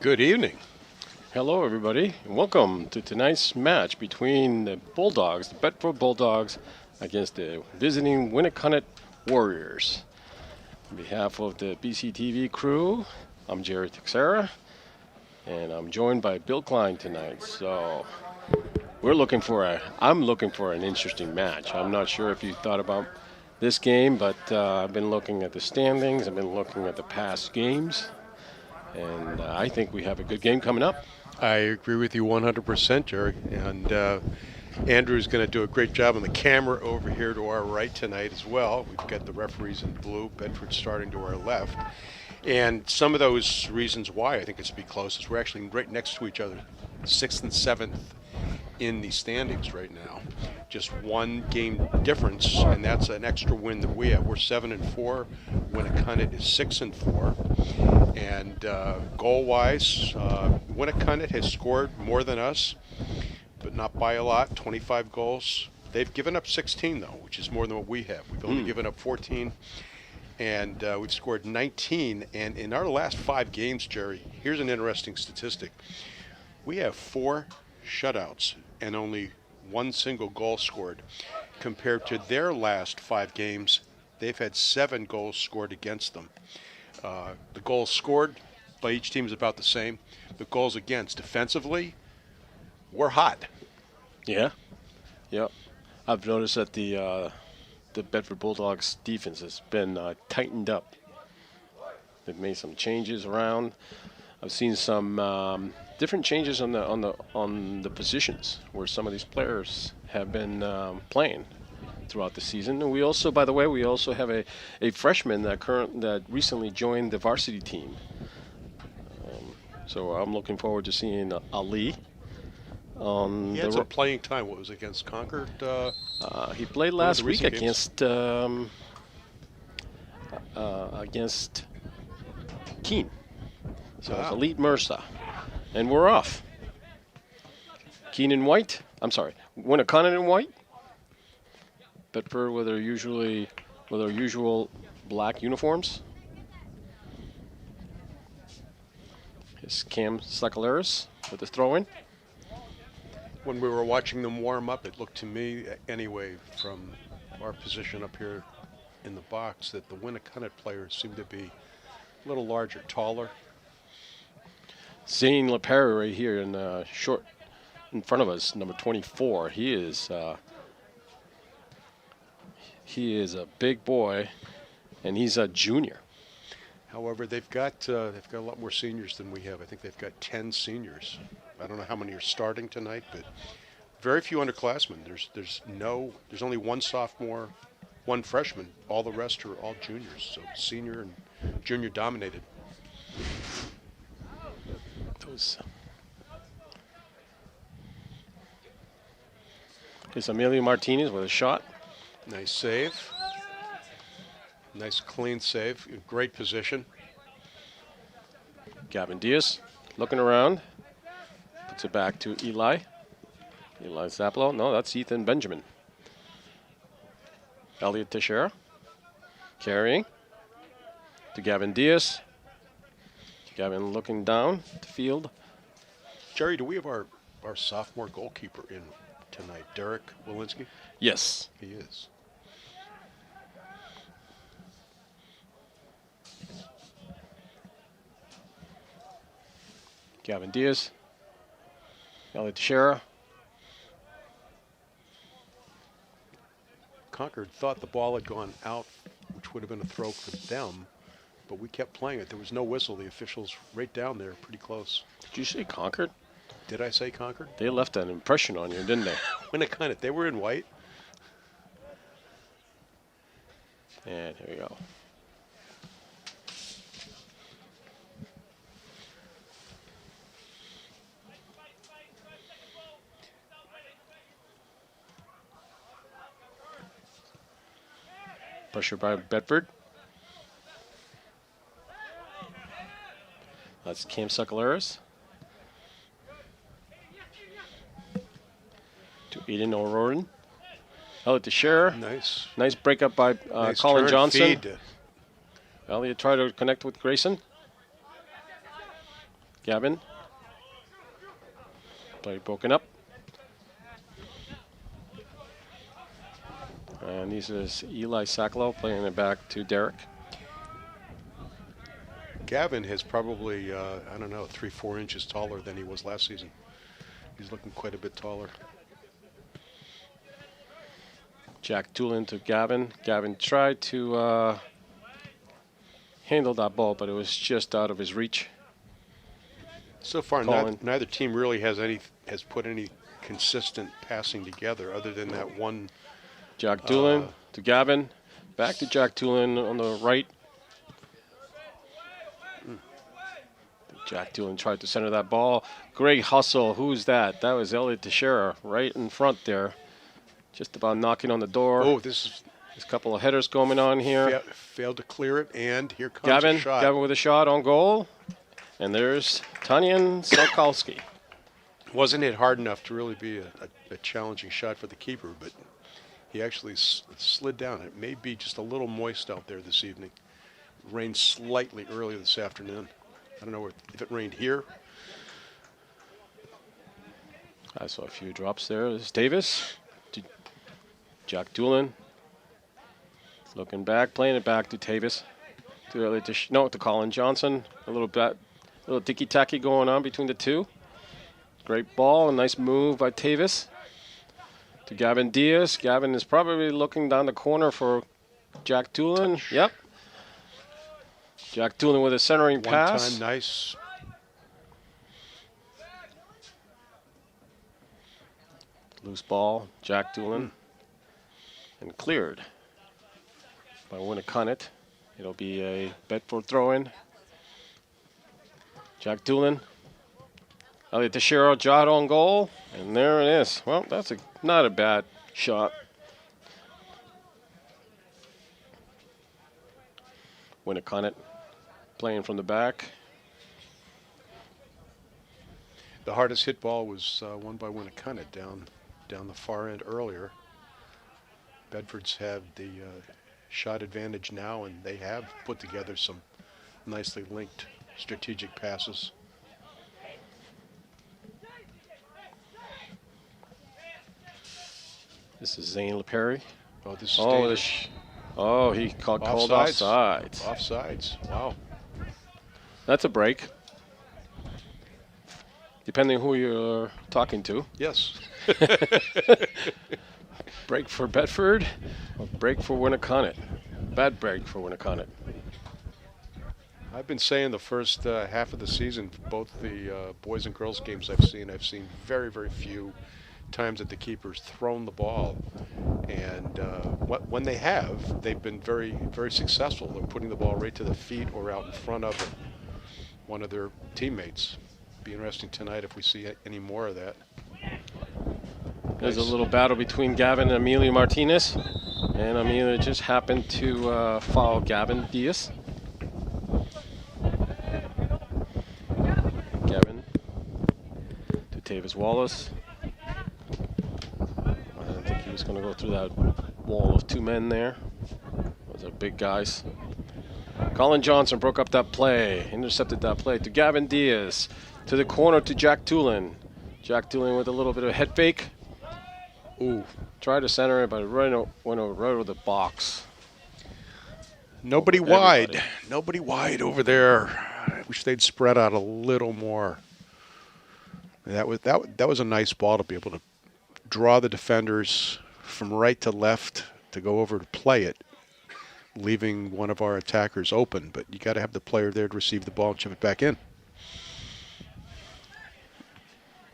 Good evening. Hello, everybody, and welcome to tonight's match between the Bulldogs, the Bedford Bulldogs, against the visiting Winnacunnet Warriors. On behalf of the BCTV crew, I'm Jerry Texera, and I'm joined by Bill Klein tonight. So I'm looking for an interesting match. I'm not sure if you thought about this game, but I've been looking at the standings. I've been looking at the past games, and I think we have a good game coming up. I agree with you 100%, Jerry. And Andrew's going to do a great job on the camera over here to our right tonight as well. We've got the referees in blue, Bedford starting to our left. And some of those reasons why I think it's to be close is we're actually right next to each other, 6th and 7th in the standings right now. Just one game difference, and that's an extra win that we have. We're 7-4. Winnacunnet is 6-4. And goal-wise, Winnacunnet has scored more than us, but not by a lot, 25 goals. They've given up 16, though, which is more than what we have. We've only given up 14, and we've scored 19. And in our last 5 games, Jerry, here's an interesting statistic. We have 4 shutouts and only 1 single goal scored. Compared to their last 5 games, they've had 7 goals scored against them. The goals scored by each team is about the same. The goals against, defensively, we're hot. Yeah, yep. I've noticed that the Bedford Bulldogs defense has been tightened up. They've made some changes around. I've seen some different changes on the positions where some of these players have been playing throughout the season. And we also, by the way, have a freshman that recently joined the varsity team. So I'm looking forward to seeing Ali. He had some playing time. What was it, against Concord? He played last week against Keene. So it's Elite Mercer. And we're off. Keene in white. I'm sorry. Winnacunnet in white. Bedford with their usual black uniforms. It's Cam Sakalaris with the throw-in. When we were watching them warm up, it looked to me, anyway, from our position up here in the box, that the Winnacunnet players seemed to be a little larger, taller. Zane LaPerry right here in short in front of us, number 24. He is a big boy, and he's a junior. However, they've got a lot more seniors than we have. I think they've got 10 seniors. I don't know how many are starting tonight, but very few underclassmen. There's only 1 sophomore, 1 freshman. All the rest are all juniors. So senior and junior dominated. Here's Emilio Martinez with a shot. Nice save. Nice clean save. Great position. Gavin Diaz looking around. Puts it back to Eli. Eli Zaplo. No, that's Ethan Benjamin. Elliot Teixeira. Carrying. To Gavin Diaz. Gavin looking down the field. Jerry, do we have our sophomore goalkeeper in tonight? Derek Walensky? Yes. He is. Gavin Diaz. Elliot Teixeira. Concord thought the ball had gone out, which would have been a throw for them, but we kept playing it. There was no whistle. The officials right down there, pretty close. Did you say Concord? Did I say Concord? They left an impression on you, didn't they? Winnacunnet. They were in white. And here we go. Pressure by Bedford. That's Cam Sakalaris. To Eden O'Rourke. Elliot Teixeira. Nice. Nice breakup by Nice Colin turn Johnson. feed. Elliot tried to connect with Grayson. Gavin. Play broken up. And this is Eli Saklow playing it back to Derek. Gavin has probably, I don't know, 3-4 inches taller than he was last season. He's looking quite a bit taller. Jack Doolin to Gavin. Gavin tried to handle that ball, but it was just out of his reach. So far, Colin. neither team really has put any consistent passing together, other than that one. Jack Doolin to Gavin. Back to Jack Doolin on the right. Jack Doolin tried to center that ball. Great hustle. Who's that? That was Elliot Teixeira right in front there. Just about knocking on the door. Oh, there's a couple of headers going on here. Failed to clear it, and here comes Gavin. a shot. Gavin with a shot on goal. And there's Tanyan Sokolski. Wasn't it hard enough to really be a challenging shot for the keeper, but he actually slid down. It may be just a little moist out there this evening. It rained slightly earlier this afternoon. I don't know if it rained here. I saw a few drops there. There's Davis. Jack Doolin. Looking back, playing it back to Tavis. To Colin Johnson. A little ticky-tacky going on between the two. Great ball, a nice move by Tavis. To Gavin Diaz. Gavin is probably looking down the corner for Jack Doolin. Yep. Jack Doolin with a centering pass. One time, nice. Loose ball, Jack Doolin. And cleared by Winnacunnet. It'll be a Bedford throw-in. Jack Doolin. Elliot Teixeira, jot on goal. And there it is. Well, that's not a bad shot. Winnacunnet playing from the back. The hardest hit ball was won by Winnacunnet down the far end earlier. Bedford's have the shot advantage now, and they have put together some nicely linked strategic passes. This is Zane LePerry. Oh, this is dangerous. He called offsides. Offsides. Wow. That's a break. Depending who you're talking to. Yes. Break for Bedford or break for Winnacunnet? Bad break for Winnacunnet. I've been saying the first half of the season, both the boys and girls games I've seen very, very few times that the keeper's thrown the ball. And when they have, they've been very, very successful. They're putting the ball right to the feet or out in front of one of their teammates. Be interesting tonight if we see any more of that. There's a little battle between Gavin and Amelia Martinez. And Amelia just happened to foul Gavin Diaz. Gavin to Tavis Wallace. I didn't think he was going to go through that wall of two men there. Those are big guys. Colin Johnson broke up that play, intercepted that play to Gavin Diaz. To the corner to Jack Doolin. Jack Doolin with a little bit of a head fake. Ooh, tried to center it, but it went over the box. Nobody wide. Nobody wide over there. I wish they'd spread out a little more. That was a nice ball to be able to draw the defenders from right to left to go over to play it, leaving one of our attackers open. But you got to have the player there to receive the ball and chip it back in.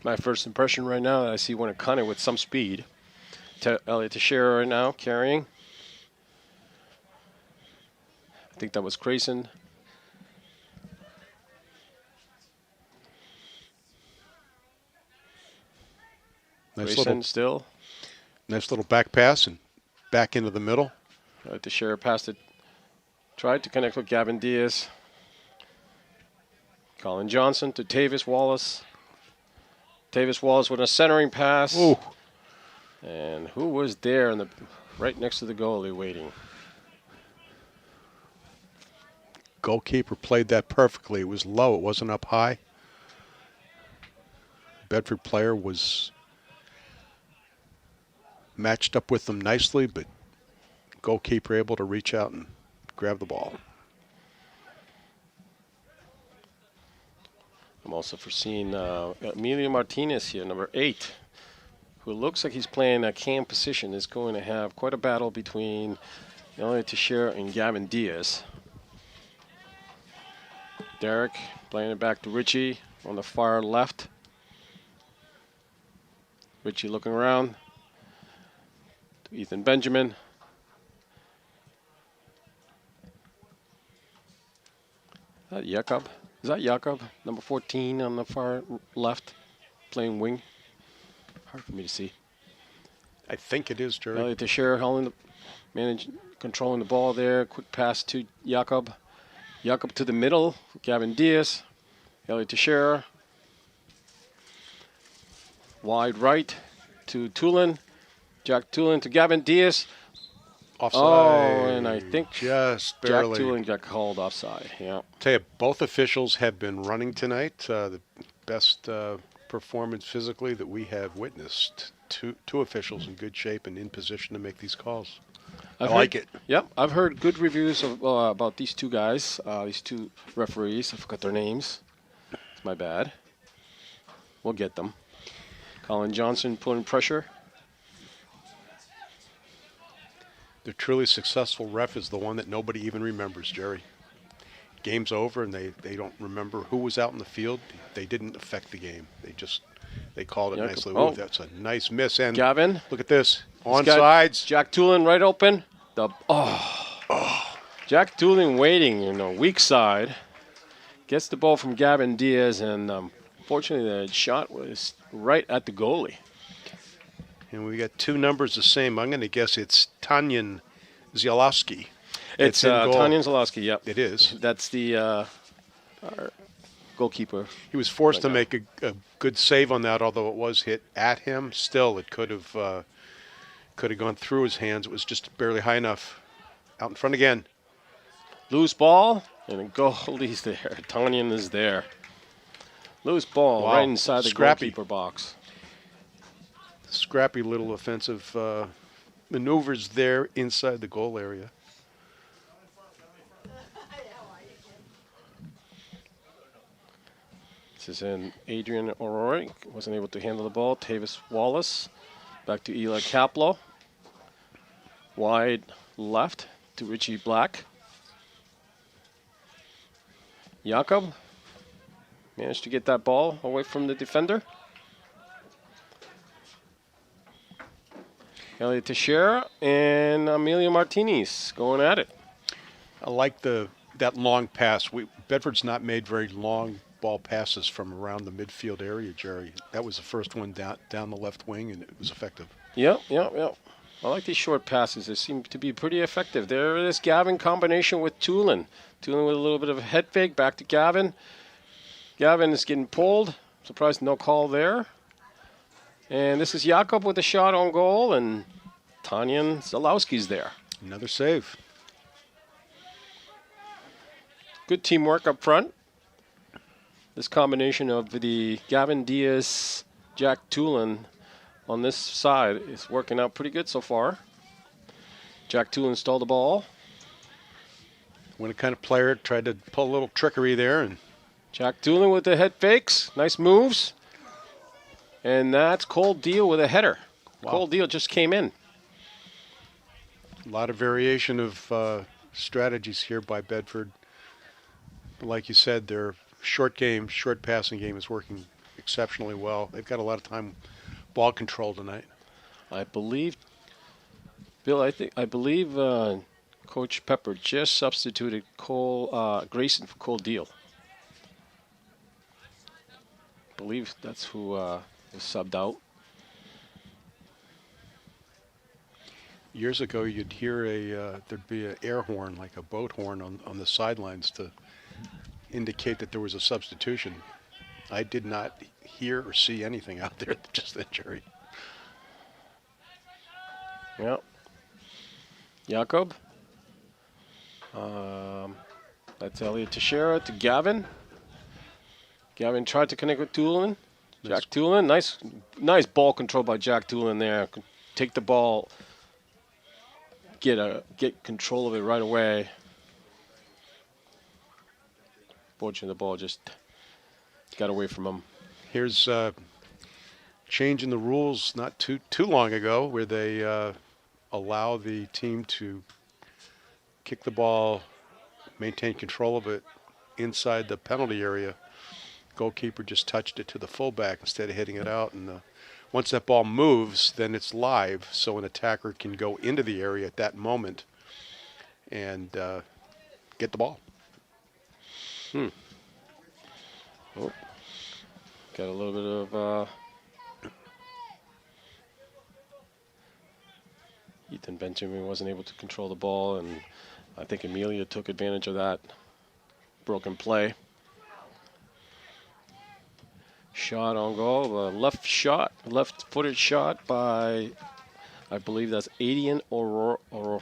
My first impression right now, I see Winnacunnet with some speed. Elliot Teixeira right now carrying. I think that was Grayson. Grayson still. Nice little back pass and back into the middle. Teixeira passed it. Tried to connect with Gavin Diaz. Colin Johnson to Tavis Wallace. Tavis Wallace with a centering pass. Ooh. And who was there right next to the goalie waiting? Goalkeeper played that perfectly. It was low. It wasn't up high. Bedford player was matched up with them nicely, but goalkeeper able to reach out and grab the ball. I'm also foreseeing Emilio Martinez here, number 8, who looks like he's playing a cam position, is going to have quite a battle between Elliot Teixeira and Gavin Diaz. Derek playing it back to Richie on the far left. Richie looking around to Ethan Benjamin. Is that Jakob? Is that Jakob, number 14 on the far left, playing wing? Hard for me to see. I think it is, Jerry. Elliot Teixeira controlling the ball there. Quick pass to Jakob. Jakob to the middle. Gavin Diaz. Elliot Teixeira. Wide right to Tulin. Jack Tulin to Gavin Diaz. Offside. Oh, and I think just barely. Jack Tulin got called offside. Yeah. Tell you, both officials have been running tonight. The best performance physically that we have witnessed. Two officials in good shape and in position to make these calls. I like it. Yep, I've heard good reviews about these two guys, these two referees. I forgot their names. It's my bad. We'll get them. Colin Johnson putting pressure. The truly successful ref is the one that nobody even remembers, Jerry. Game's over and they don't remember who was out in the field. They didn't affect the game. They called it nicely. Oh. Ooh, that's a nice miss. And Gavin. Look at this. Onsides. Jack Tulin right open. Jack Tulin waiting, weak side. Gets the ball from Gavin Diaz, and fortunately the shot was right at the goalie. And we got two numbers the same. I'm going to guess it's Tanyan Zalowski. It's Tanyan Zalowski, yep. It is. That's the our goalkeeper. He was forced to make a good save on that, although it was hit at him. Still, it could have gone through his hands. It was just barely high enough. Out in front again. Loose ball, and a goalie's there. Tanyan is there. Loose ball right inside the goalkeeper box. Scrappy little offensive maneuvers there inside the goal area. This is in Adrian O'Rourke. Wasn't able to handle the ball. Tavis Wallace. Back to Eli Kaplow. Wide left to Richie Black. Jakob managed to get that ball away from the defender. Elliot Teixeira and Emilio Martinez going at it. I like that long pass. Bedford's not made very long ball passes from around the midfield area, Jerry. That was the first one down the left wing, and it was effective. Yep. I like these short passes. They seem to be pretty effective. There it is, Gavin combination with Tulin. Tulin with a little bit of a head fake, back to Gavin. Gavin is getting pulled. Surprised no call there. And this is Jakob with a shot on goal, and Tanyan Zalowski's there. Another save. Good teamwork up front. This combination of the Gavin Diaz, Jack Tulin on this side is working out pretty good so far. Jack Tulin stole the ball. Winnacunnet player tried to pull a little trickery there, and Jack Tulin with the head fakes. Nice moves. And that's Cole Deal with a header. Wow. Cole Deal just came in. a lot of variation of strategies here by Bedford. Like you said, their short passing game is working exceptionally well. They've got a lot of time ball control tonight. I believe, Bill, I believe Coach Pepper just substituted Grayson for Cole Deal. I believe that's who was subbed out. Years ago, you'd hear there'd be an air horn, like a boat horn on the sidelines to indicate that there was a substitution. I did not hear or see anything out there just then, Jerry. Yep. Jakob. That's Elliot Teixeira to Gavin. Gavin tried to connect with Tulin. Jack Toolin, nice ball control by Jack Toolin there. Take the ball, get control of it right away. Fortunately, the ball just got away from him. Here's change in the rules not too long ago, where they allow the team to kick the ball, maintain control of it inside the penalty area. Goalkeeper just touched it to the fullback instead of hitting it out, and once that ball moves, then it's live, so an attacker can go into the area at that moment and get the ball. Oh, got a little bit of Ethan Benjamin wasn't able to control the ball, and I think Amelia took advantage of that broken play. Shot on goal, left-footed shot by, I believe that's Adian O'Riordan.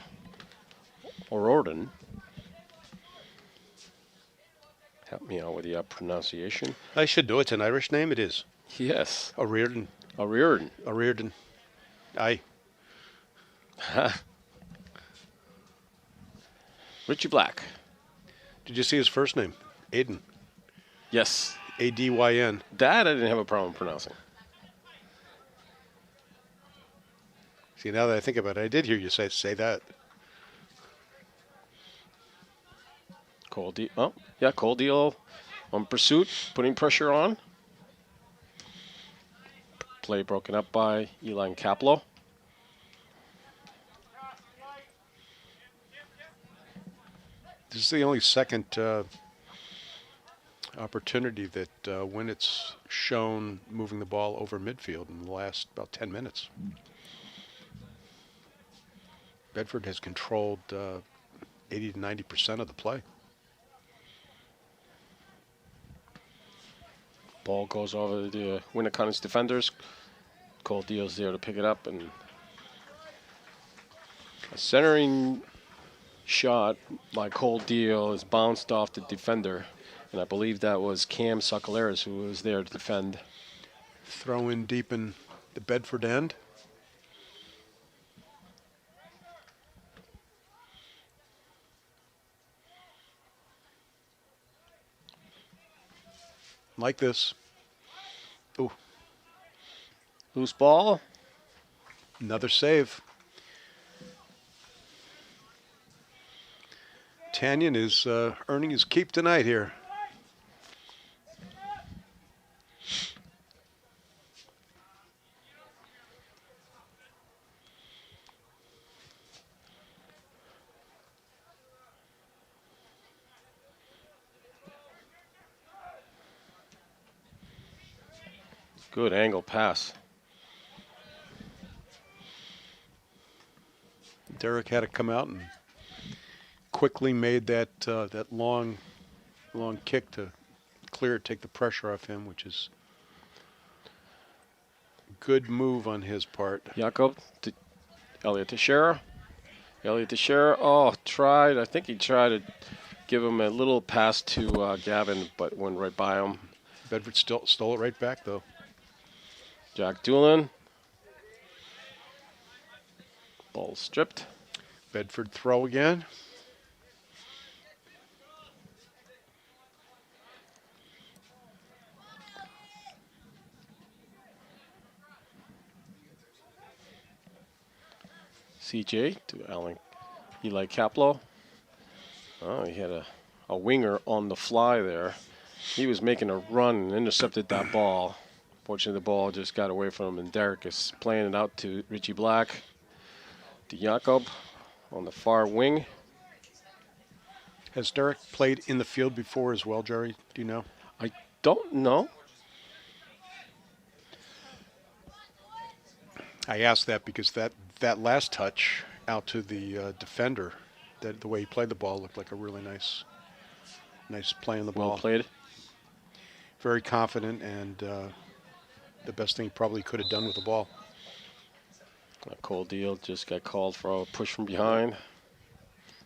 Help me out with the pronunciation. I should know. It's an Irish name. It is. Yes. O'Riordan. O'Riordan. Aye. Richie Black. Did you see his first name? Aiden. Yes. A-D-Y-N. That I didn't have a problem pronouncing. See, now that I think about it, I did hear you say that. Cole Deal on pursuit, putting pressure on. Play broken up by Eli Caplow. This is the only second opportunity that when it's shown moving the ball over midfield in the last about 10 minutes. Bedford has controlled 80 to 90% of the play. Ball goes over the Winnacunnet's defenders. Cole Deal's there to pick it up, and a centering shot by Cole Deal is bounced off the defender, and I believe that was Cam Socaleras who was there to defend. Throw in deep in the Bedford end. Like this. Ooh. Loose ball. Another save. Tanyan is earning his keep tonight here. Good angle pass. Derek had to come out and quickly made that long kick to clear it, take the pressure off him, which is a good move on his part. Jakob to Elliot Teixeira. I think he tried to give him a little pass to Gavin, but went right by him. Bedford still stole it right back, though. Jack Doolin. Ball stripped. Bedford throw again. CJ to Eli Caplow. Oh, he had a winger on the fly there. He was making a run and intercepted that ball. Fortunately, the ball just got away from him, and Derek is playing it out to Richie Black. To Jakob on the far wing. Has Derek played in the field before as well, Jerry? Do you know? I don't know. I asked that because that last touch out to the defender, the way he played the ball looked like a really nice play on the ball. Well played. Very confident, and the best thing he probably could have done with the ball. Cole Deal just got called for a push from behind.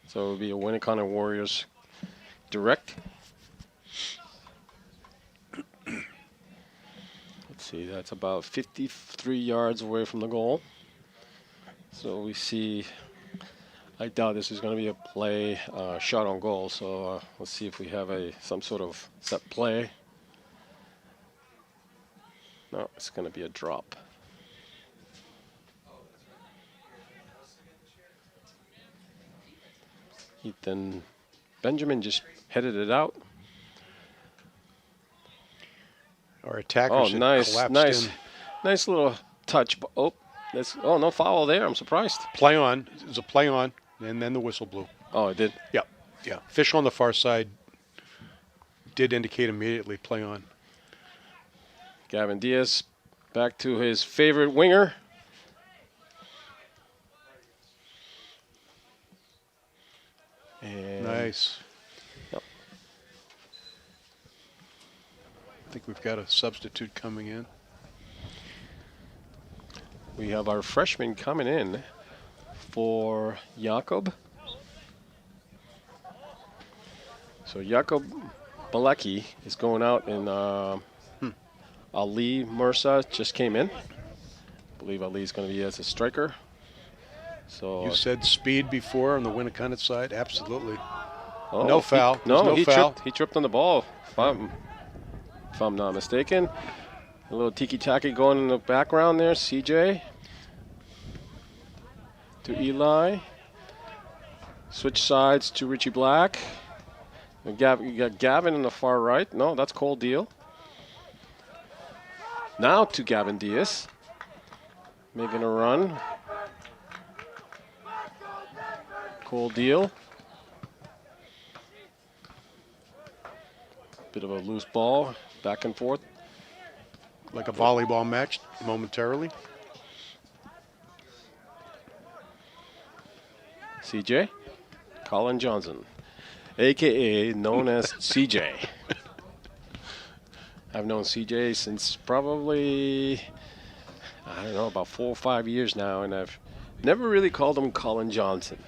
So it will be a Winnacunnet Warriors direct. Let's see, that's about 53 yards away from the goal. So we see, I doubt this is going to be a play shot on goal. So let's see if we have some sort of set play. No, it's going to be a drop. Ethan Benjamin just headed it out. Our attackers had collapsed in. Nice little touch. Oh, no foul there. I'm surprised. Play on. It was a play on, and then the whistle blew. Oh, it did? Yeah. Official on the far side did indicate immediately play on. Gavin Diaz back to his favorite winger. And nice. Yep. I think we've got a substitute coming in. We have our freshman coming in for Jakob. So Jakob Balecki is going out, and Ali Mursa just came in. I believe Ali is going to be as a striker. So you said speed before on the Winnacunnet side. Absolutely. Oh, no foul. No foul. He tripped on the ball, if I'm not mistaken. A little tiki-taki going in the background there. CJ to Eli. Switch sides to Richie Black. You got Gavin on the far right. No, that's Cole Deal. Now to Gavin Diaz. Making a run. Cole Deal. Bit of a loose ball. Back and forth. Like a volleyball match momentarily. CJ. Colin Johnson. A.K.A. known as CJ. I've known CJ since probably, I don't know, about 4 or 5 years now, and I've never really called him Colin Johnson.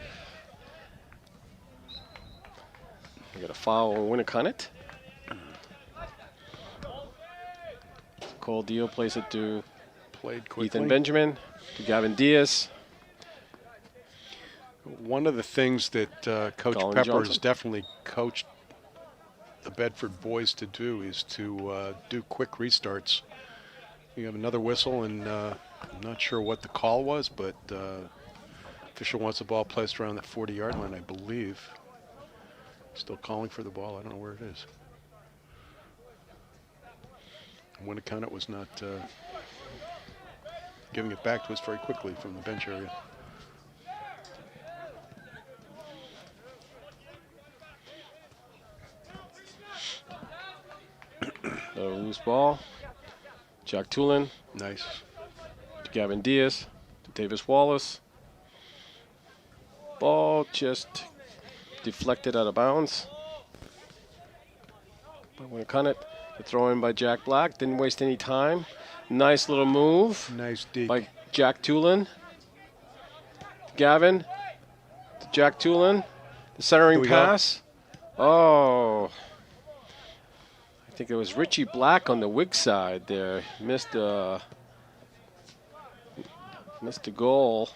We got a foul on Winnacunnet. Cole Deal plays it to Ethan Benjamin, to Gavin Diaz. One of the things that Coach Colin Pepper Johnson has definitely coached the Bedford boys to do is to do quick restarts. You have another whistle, and I'm not sure what the call was, but official wants the ball placed around the 40-yard line, I believe. Still calling for the ball. I don't know where it is. Winnacunnet was not giving it back to us very quickly from the bench area. A loose ball. Jack Tulin. Nice. To Gavin Diaz. To Davis Wallace. Ball just deflected out of bounds. But Winnacunnet, the throw in by Jack Black. Didn't waste any time. Nice little move. Nice deke. By Jack Tulin. Gavin. To Jack Tulin. The centering pass. Oh. I think it was Richie Black on the Whig side there. Missed the goal.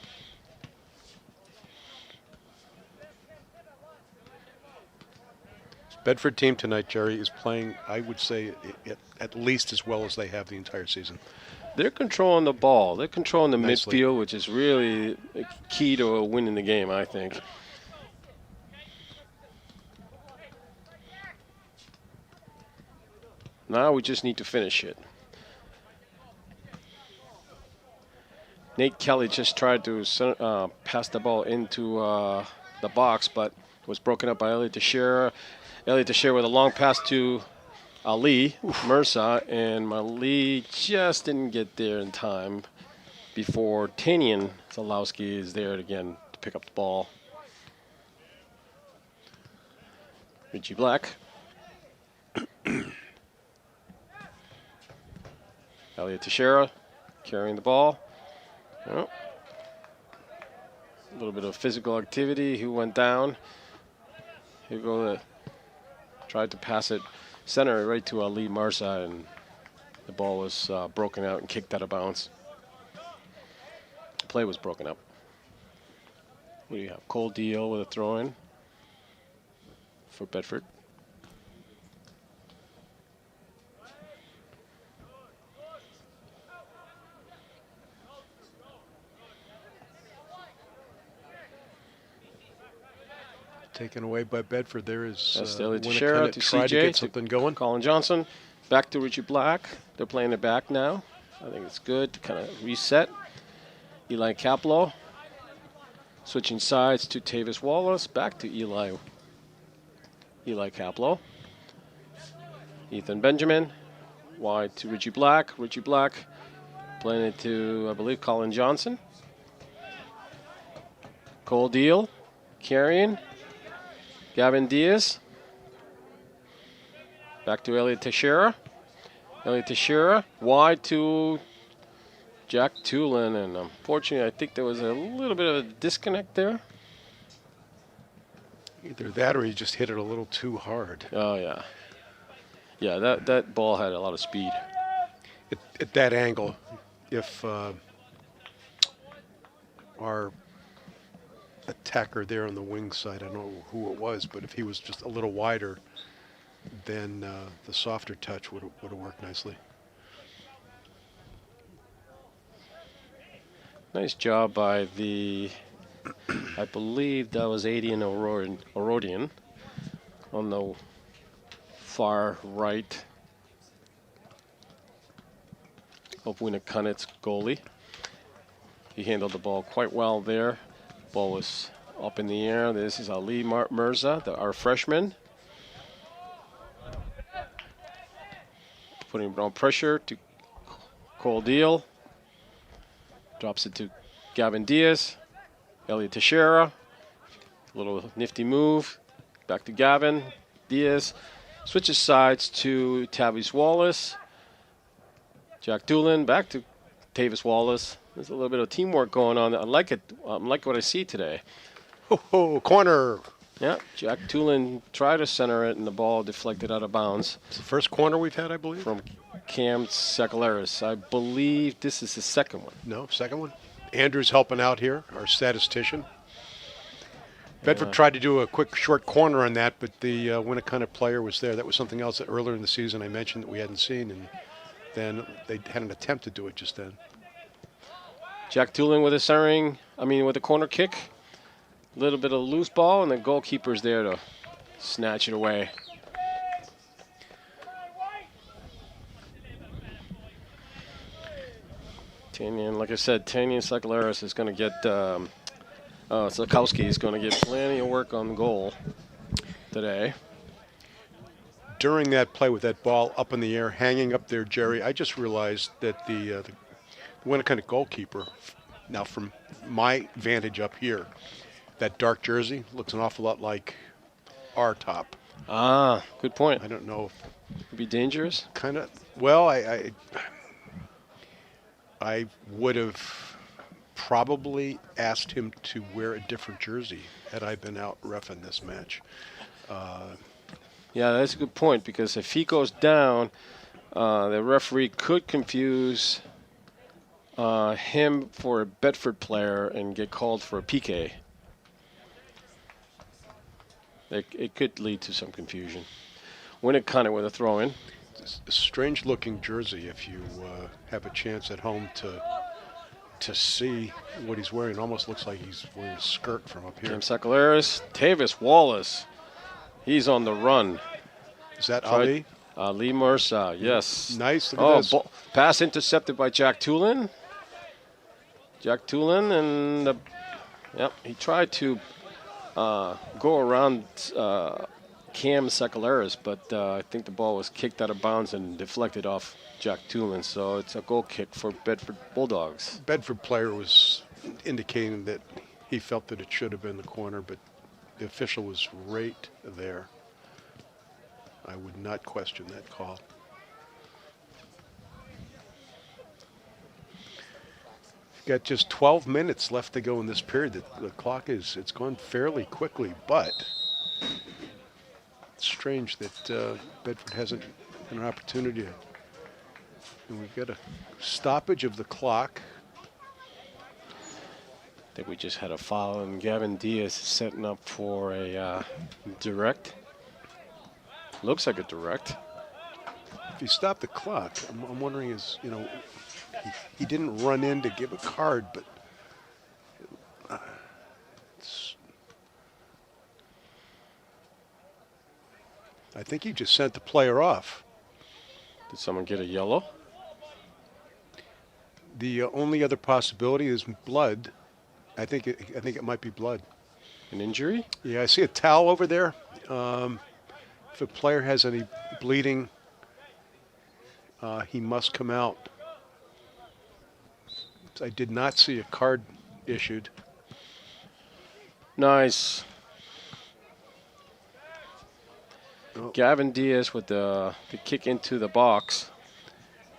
This Bedford team tonight, Jerry, is playing, I would say, at least as well as they have the entire season. They're controlling the ball. They're controlling the Nicely. midfield, which is really key to winning the game, I think. Now we just need to finish it. Nate Kelly just tried to pass the ball into the box, but was broken up by Elliot Teixeira. Elliot Teixeira with a long pass to Ali Mursa, and Ali just didn't get there in time before Tanian Zalowski is there again to pick up the ball. Richie Black. Elliot Teixeira carrying the ball. Oh. A little bit of physical activity. Who went down? Here go. Tried to pass it center right to Ali Marsa, and the ball was broken out and kicked out of bounds. The play was broken up. What do you have? Cole Deal with a throw-in for Bedford. Taken away by Bedford. There is That's Winnacunnet to try to get something going. Colin Johnson. Back to Richie Black. They're playing it back now. I think it's good to kind of reset. Eli Caplow. Switching sides to Tavis Wallace. Back to Eli Caplow. Ethan Benjamin. Wide to Richie Black. Richie Black playing it to, I believe, Colin Johnson. Cole Deal. Carrying. Gavin Diaz. Back to Elliot Teixeira. Elliot Teixeira wide to Jack Tulin. And unfortunately, I think there was a little bit of a disconnect there. Either that or he just hit it a little too hard. Oh, yeah. Yeah, that ball had a lot of speed. At that angle, if our attacker there on the wing side, I don't know who it was, but if he was just a little wider, then the softer touch would have worked nicely. Nice job by the, I believe that was Adian Orodian on the far right of Winnacunnet's goalie. He handled the ball quite well there. Ball was up in the air. This is Ali Mirza, our freshman. Putting on pressure to Cole Deal. Drops it to Gavin Diaz. Elliot Teixeira. Little nifty move. Back to Gavin Diaz. Switches sides to Tavis Wallace. Jack Doolin back to Tavis Wallace. There's a little bit of teamwork going on. I like it. I like what I see today. Oh, corner. Yeah, Jack Tulin tried to center it, and the ball deflected out of bounds. It's the first corner we've had, I believe. From Cam Sakalaris. I believe this is the second one. No, second one. Andrew's helping out here, our statistician. Bedford tried to do a quick short corner on that, but the Winnacunnet player was there. That was something else that earlier in the season I mentioned that we hadn't seen, and then they had an attempt to do it just then. Jack Tulin with with a corner kick. A little bit of loose ball, and the goalkeeper's there to snatch it away. Tanyan, like I said, Tanyan Sakalaris is going to get, Zakowski is going to get plenty of work on the goal today. During that play with that ball up in the air, hanging up there, Jerry, I just realized that the Winnacunnet goalkeeper, now from my vantage up here, that dark jersey looks an awful lot like our top. Ah, good point. I don't know if it'd be dangerous. Kind of. Well, I would have probably asked him to wear a different jersey had I been out reffing this match. Yeah, that's a good point, because if he goes down, the referee could confuse him for a Bedford player and get called for a PK. It could lead to some confusion. Winnacunnet with a throw-in. It's a strange-looking jersey if you have a chance at home to see what he's wearing. It almost looks like he's wearing a skirt from up here. Cam Sakalaris, Tavis Wallace. He's on the run. Is that Ali? Ali Mirza, yes. Nice. Look at this. Pass intercepted by Jack Tulin. Jack Tulin, and he tried to go around Cam Sakalaris, but I think the ball was kicked out of bounds and deflected off Jack Tulin. So it's a goal kick for Bedford Bulldogs. Bedford player was indicating that he felt that it should have been the corner, but the official was right there. I would not question that call. Got just 12 minutes left to go in this period. The clock it's gone fairly quickly, but it's strange that Bedford hasn't had an opportunity to And we've got a stoppage of the clock. I think we just had a foul, and Gavin Diaz is setting up for a direct. Looks like a direct. If you stop the clock, I'm wondering is, he didn't run in to give a card, but I think he just sent the player off. Did someone get a yellow? The only other possibility is blood. I think it might be blood. An injury? Yeah, I see a towel over there. If a player has any bleeding, he must come out. I did not see a card issued. Nice. Oh. Gavin Diaz with the kick into the box.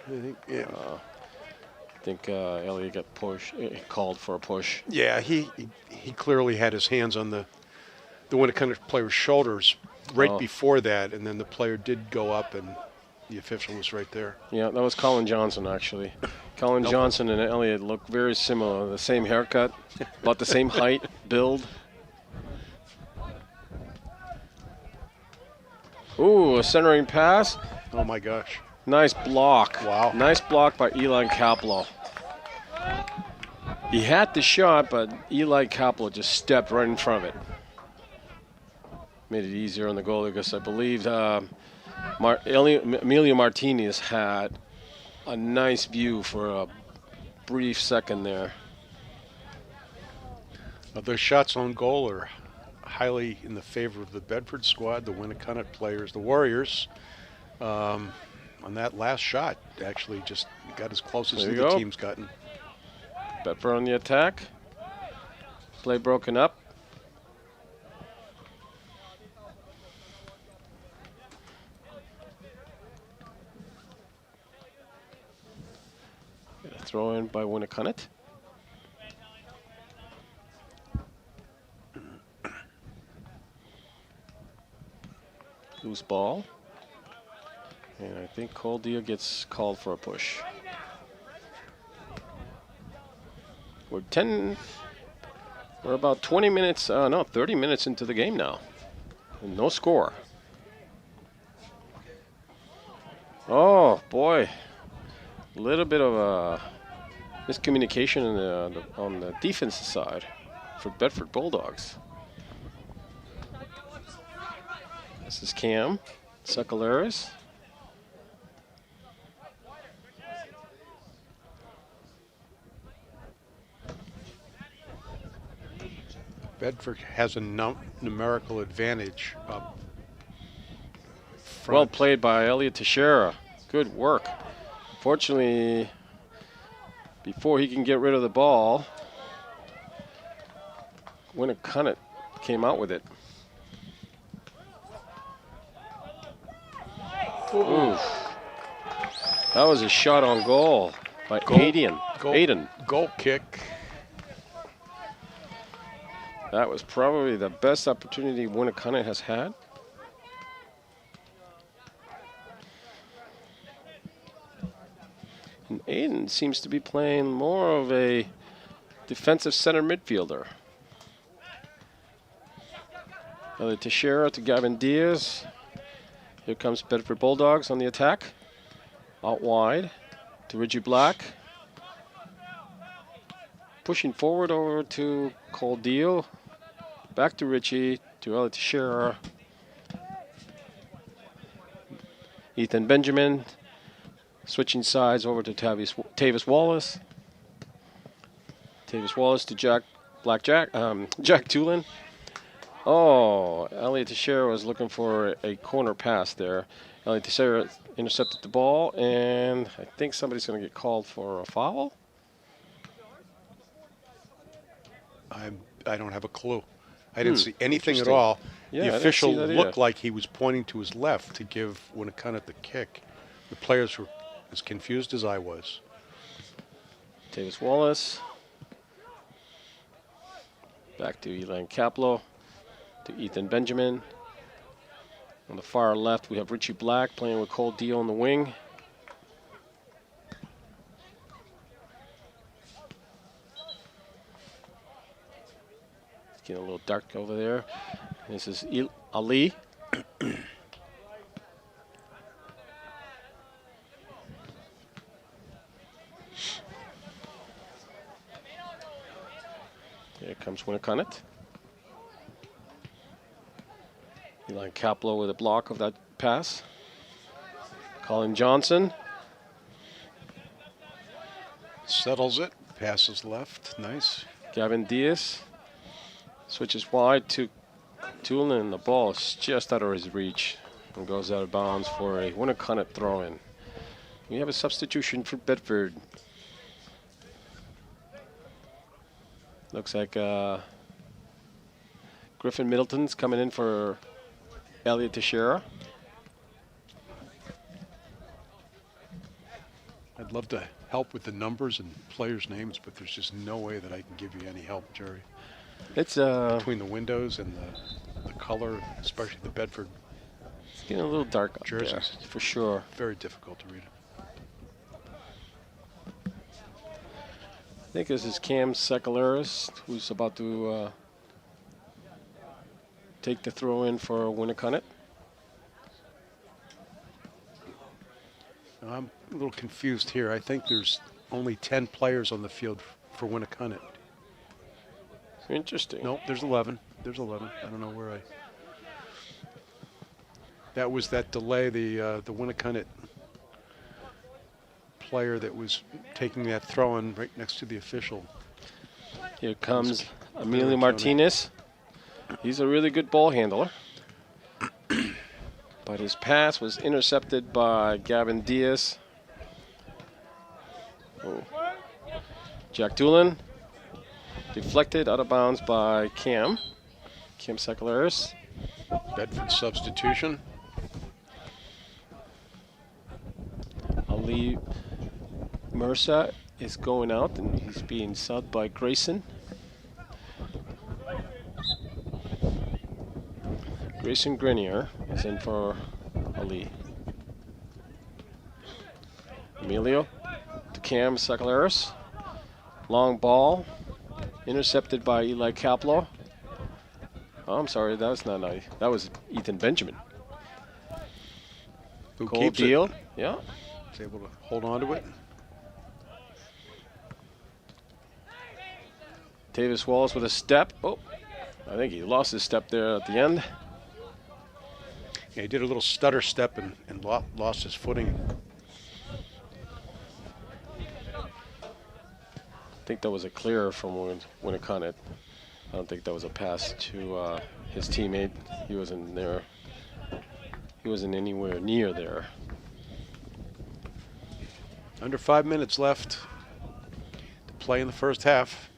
I think, yeah. I think Elliott got called for a push. Yeah, he clearly had his hands on the Winnacunnet player's shoulders right before that, and then the player did go up, and the official was right there. Yeah, that was Colin Johnson, actually. Colin Johnson and Elliott look very similar. The same haircut, about the same height, build. Ooh, a centering pass. Oh, my gosh. Nice block. Wow. Nice block by Eli Kaplow. He had the shot, but Eli Kaplow just stepped right in front of it. Made it easier on the goalie because I believe Emilio Martinez had a nice view for a brief second there. Those shots on goal are highly in the favor of the Bedford squad, the Winnacunnet players, the Warriors. On that last shot, actually just got as close as the team's gotten. Bedford on the attack. Play broken up. Throw in by Winnacunnet. Loose ball. And I think Cole Deal gets called for a push. We're about 20 minutes, 30 minutes into the game now. And no score. Oh, boy. A little bit of a miscommunication on the defensive side for Bedford Bulldogs. This is Cam Secularis. Bedford has a numerical advantage up front. Well played by Elliot Teixeira. Good work. Fortunately, before he can get rid of the ball, Winnacunnet came out with it. Ooh. That was a shot on goal by Aiden. Goal kick. That was probably the best opportunity Winnacunnet has had. And Aiden seems to be playing more of a defensive center midfielder. Elliot Teixeira to Gavin Diaz. Here comes Bedford Bulldogs on the attack. Out wide to Reggie Black. Pushing forward over to Cole Deal. Back to Richie, to Elliot Teixeira. Ethan Benjamin. Switching sides over to Tavis Wallace. Tavis Wallace to Jack Tulin. Oh, Elliot Teixeira was looking for a corner pass there. Elliot Teixeira intercepted the ball, and I think somebody's going to get called for a foul. I don't have a clue. I didn't see anything at all. Yeah, the official looked like he was pointing to his left to give Winnacunnet the kick. The players were as confused as I was. Tavis Wallace. Back to Eli Kaplow. To Ethan Benjamin. On the far left, we have Richie Black playing with Cole Deal on the wing. getting a little dark over there. This is Ali. Here comes Winnacunnet. Eli Kaplow with a block of that pass. Colin Johnson. Settles it. Passes left. Nice. Gavin Diaz switches wide to Tulin, and the ball is just out of his reach and goes out of bounds for a Winnacunnet throw-in. We have a substitution for Bedford. Looks like Griffin Middleton's coming in for Elliot Teixeira. I'd love to help with the numbers and players' names, but there's just no way that I can give you any help, Jerry. It's between the windows and the color, especially the Bedford it's getting a little dark up jerseys, there, for sure. Very difficult to read it. I think this is Cam Secularis, who's about to take the throw in for Winnacunnet. I'm a little confused here. I think there's only 10 players on the field for Winnacunnet. Interesting. Nope, there's 11. There's 11. I don't know where I... That was that delay, the Winnacunnet player that was taking that throw-in right next to the official. Here comes Emilio Martinez. He's a really good ball handler. But his pass was intercepted by Gavin Diaz. Oh. Jack Doolin deflected out of bounds by Cam Secularis. Bedford substitution. Ali Mercer is going out, and he's being subbed by Grayson. Grayson Grenier is in for Ali. Emilio to Cam Secularis. Long ball, intercepted by Eli Kaplow. Oh, I'm sorry, that was not nice. That was Ethan Benjamin. Who Cole keeps Deal, it? yeah. Is able to hold on to it. Tavis Wallace with a step. Oh, I think he lost his step there at the end. Yeah, he did a little stutter step and lost his footing. I think that was a clear from Winnacunnet. I don't think that was a pass to his teammate. He wasn't there. He wasn't anywhere near there. Under 5 minutes left to play in the first half.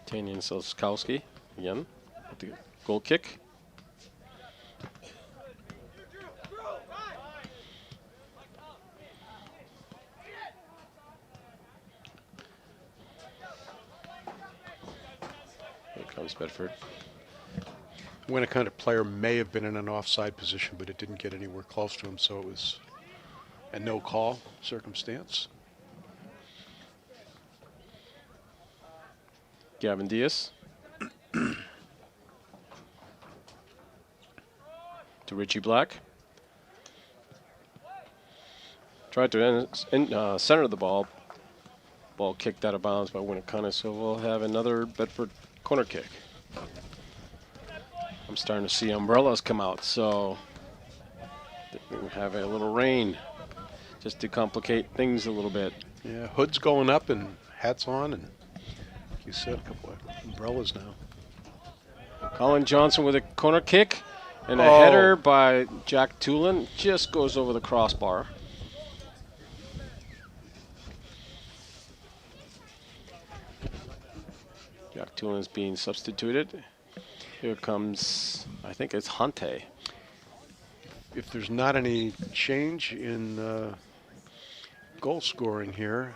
Tanian Solskowski again with the goal kick. Here comes Bedford. Winnacunnet player may have been in an offside position, but it didn't get anywhere close to him, so it was a no call circumstance. Gavin Diaz to Richie Black. Tried to center the ball. Ball kicked out of bounds by Winnacunnet, so we'll have another Bedford corner kick. I'm starting to see umbrellas come out, so we have a little rain just to complicate things a little bit. Yeah, hood's going up and hats on, and like you said, a couple of umbrellas now. Colin Johnson with a corner kick, and a header by Jack Tulin just goes over the crossbar. Jack Tulin is being substituted. Here comes, I think it's Hante. If there's not any change in goal scoring here,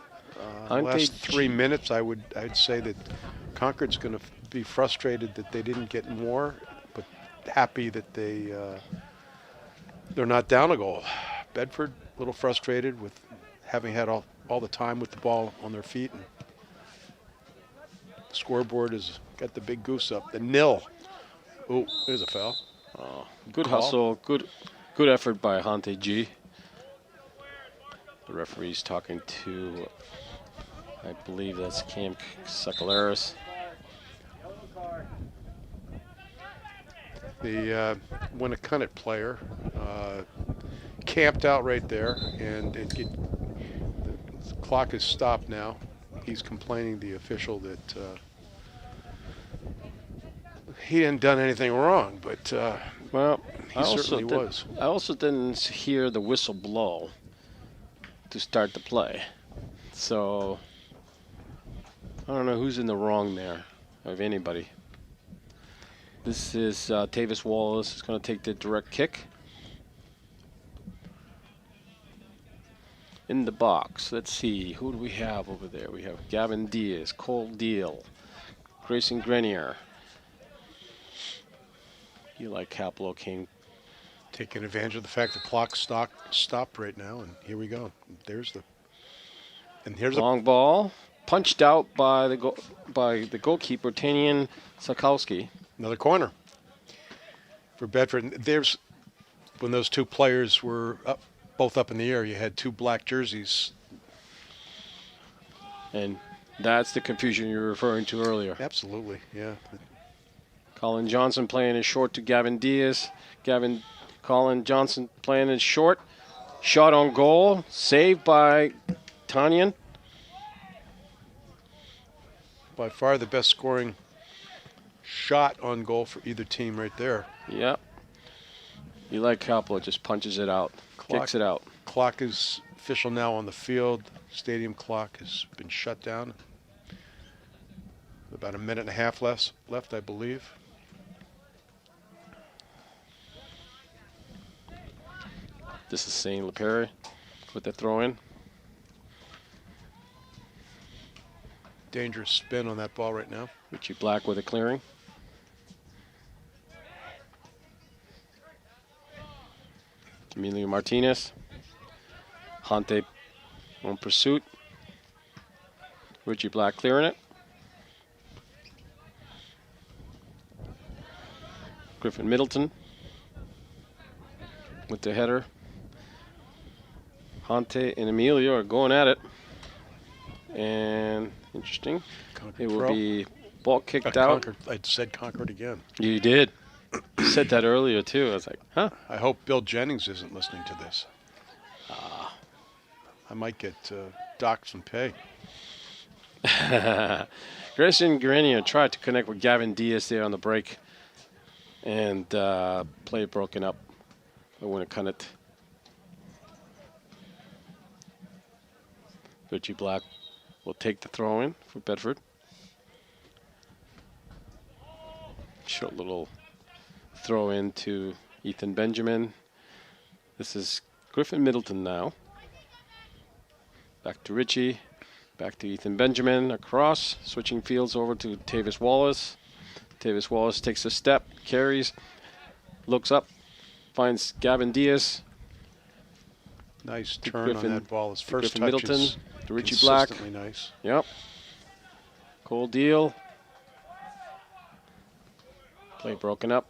last 3 minutes, I'd say that Concord's going to be frustrated that they didn't get more, but happy that they're not down a goal. Bedford a little frustrated with having had all the time with the ball on their feet. And the scoreboard has got the big goose up. The nil. Oh, there's a foul. Good Call. hustle. Good effort by Hante G. The referee's talking to, I believe that's Cam Sakalaris. The Winnacunnet player camped out right there, and the clock is stopped now. He's complaining to the official that he hadn't done anything wrong, but Well, he certainly was. I also didn't hear the whistle blow to start the play. So, I don't know who's in the wrong there, of anybody. This is Tavis Wallace is going to take the direct kick. In the box, let's see, who do we have over there? We have Gavin Diaz, Cole Deal, Grayson Grenier. Eli Caplow King. Taking advantage of the fact the clock stopped right now, and here we go. Here's Long ball, punched out by the goalkeeper Tanian Sakowski. another corner for Bedford. And there's when those two players were both up in the air. You had two black jerseys. And that's the confusion you were referring to earlier. Absolutely, yeah. Colin Johnson playing it short to Gavin Diaz. Colin Johnson playing it short. Shot on goal. Saved by Tanyan. By far the best scoring shot on goal for either team right there. Yep. Eli Caplow just punches it out. Kicks it out. Clock is official now on the field. Stadium clock has been shut down. About a minute and a half left, I believe. This is St. LePerry with the throw in. Dangerous spin on that ball right now. Richie Black with a clearing. Emilio Martinez. Hante on pursuit. Richie Black clearing it. Griffin Middleton with the header. Hante and Emilio are going at it. And interesting. Concord It will Pro. be ball kicked out. Concord. I said Concord again. You did. You said that earlier too. I was like, huh? I hope Bill Jennings isn't listening to this. I might get docked some pay. Grayson Grenier tried to connect with Gavin Diaz there on the break. And play broken up by Winnacunnet. Richie Black will take the throw in for Bedford. Short little throw in to Ethan Benjamin. This is Griffin Middleton now. Back to Richie. Back to Ethan Benjamin. Across. Switching fields over to Tavis Wallace. Tavis Wallace takes a step, carries, looks up, finds Gavin Diaz. Nice turn Griffin, on that ball. His first Griffin touch Middleton is to Richie Black. consistently nice. Yep. Cole Deal. Play broken up.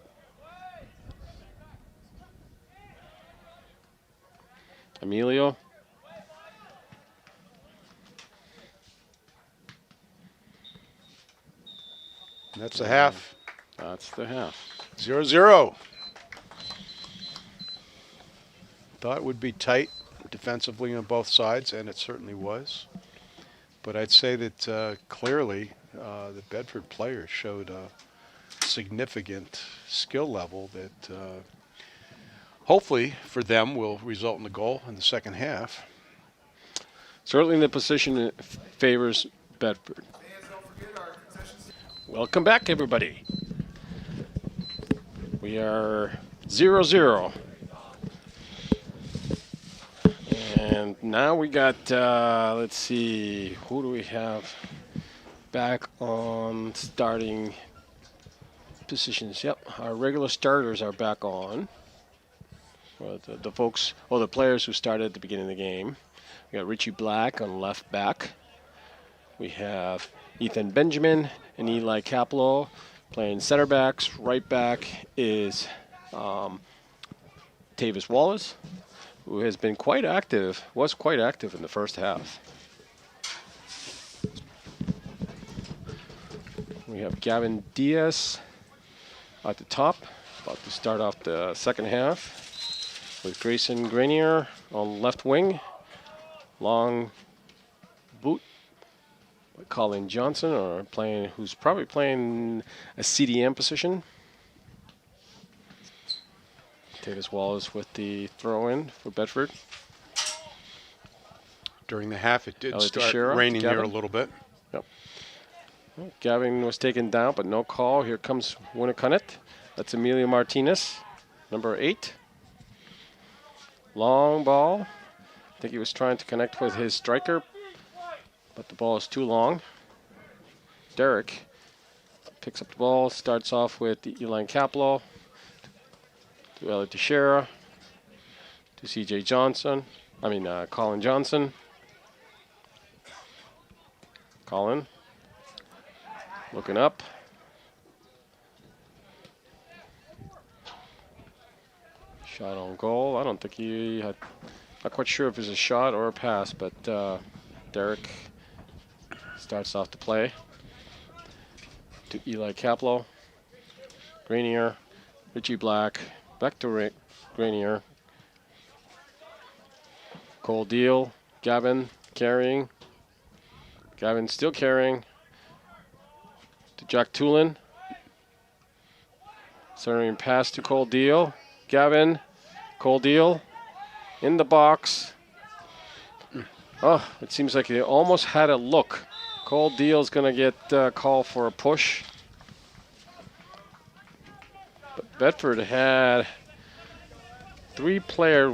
Emilio. And that's the half. That's the half. 0-0. Thought it would be tight defensively on both sides, and it certainly was. But I'd say that clearly the Bedford players showed a significant skill level that hopefully for them will result in a goal in the second half. Certainly the position favors Bedford. Welcome back, everybody. We are 0-0. And now we got, let's see, who do we have back on starting positions? Yep, our regular starters are back on. Well, the folks, or the players who started at the beginning of the game. We got Richie Black on left back. We have Ethan Benjamin and Eli Capello playing center backs. Right back is Tavis Wallace, who has been quite active, was quite active in the first half. We have Gavin Diaz at the top, about to start off the second half, with Grayson Grenier on left wing. Long boot by Colin Johnson, who's probably playing a CDM position. Tavis Wallace with the throw-in for Bedford. During the half, it did Elliot start Teixeira, raining here a Gavin. little bit. Yep. Gavin was taken down, but no call. Here comes Winnacunnet. That's Emilio Martinez, number 8. Long ball. I think he was trying to connect with his striker, but the ball is too long. Derek picks up the ball, starts off with Eli Capello, to Elliot Teixeira, to CJ Johnson. Colin Johnson. Colin looking up. Shot on goal. I don't think he had. Not quite sure if it was a shot or a pass, but Derek starts off the play to Eli Capello. Grenier, Richie Black, back to Grenier. Cole Deal, Gavin carrying. Gavin still carrying. To Jack Tulin. Centering pass to Cole Deal. Gavin, Cole Deal in the box. Oh, it seems like they almost had a look. Cole Deal's going to get called for a push. But Bedford had three players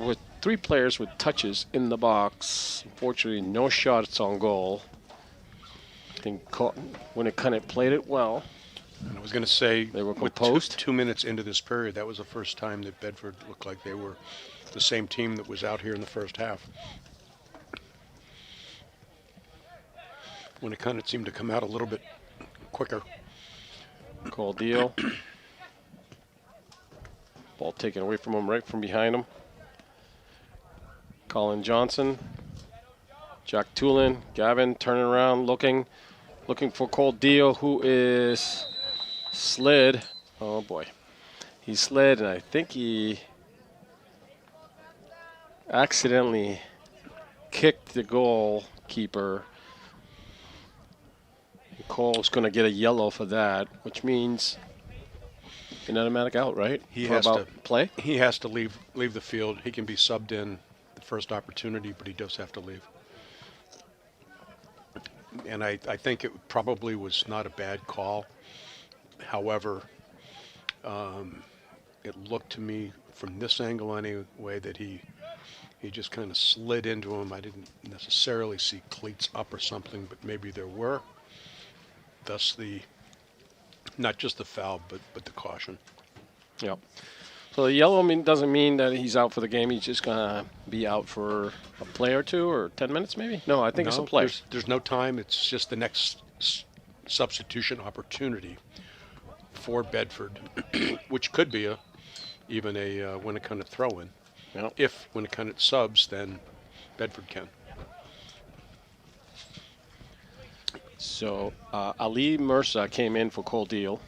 with touches in the box. Unfortunately, no shots on goal. I think Winnacunnet played it well. And I was going to say, They were with composed. 2 minutes into this period, that was the first time that Bedford looked like they were the same team that was out here in the first half. Winnacunnet seemed to come out a little bit quicker. Cole Deal. Ball taken away from him, right from behind him. Colin Johnson. Jack Tulin. Gavin turning around, looking for Cole Deal, who is slid. Oh boy. He slid, and I think he accidentally kicked the goalkeeper. Cole's going to get a yellow for that, which means an automatic out, right? He For has about to play. He has to leave the field. He can be subbed in the first opportunity, but he does have to leave. And I think it probably was not a bad call. However, it looked to me from this angle anyway that he just kind of slid into him. I didn't necessarily see cleats up or something, but maybe there were. Thus not just the foul, but the caution. Yep. So the yellow doesn't mean that he's out for the game. He's just going to be out for a play or two or 10 minutes maybe? No, I think it's a play. There's no time. It's just the next substitution opportunity for Bedford, which could be even a Winnacunnet throw-in. Yep. If Winnacunnet subs, then Bedford can. So Ali Mirza came in for Cole Deal.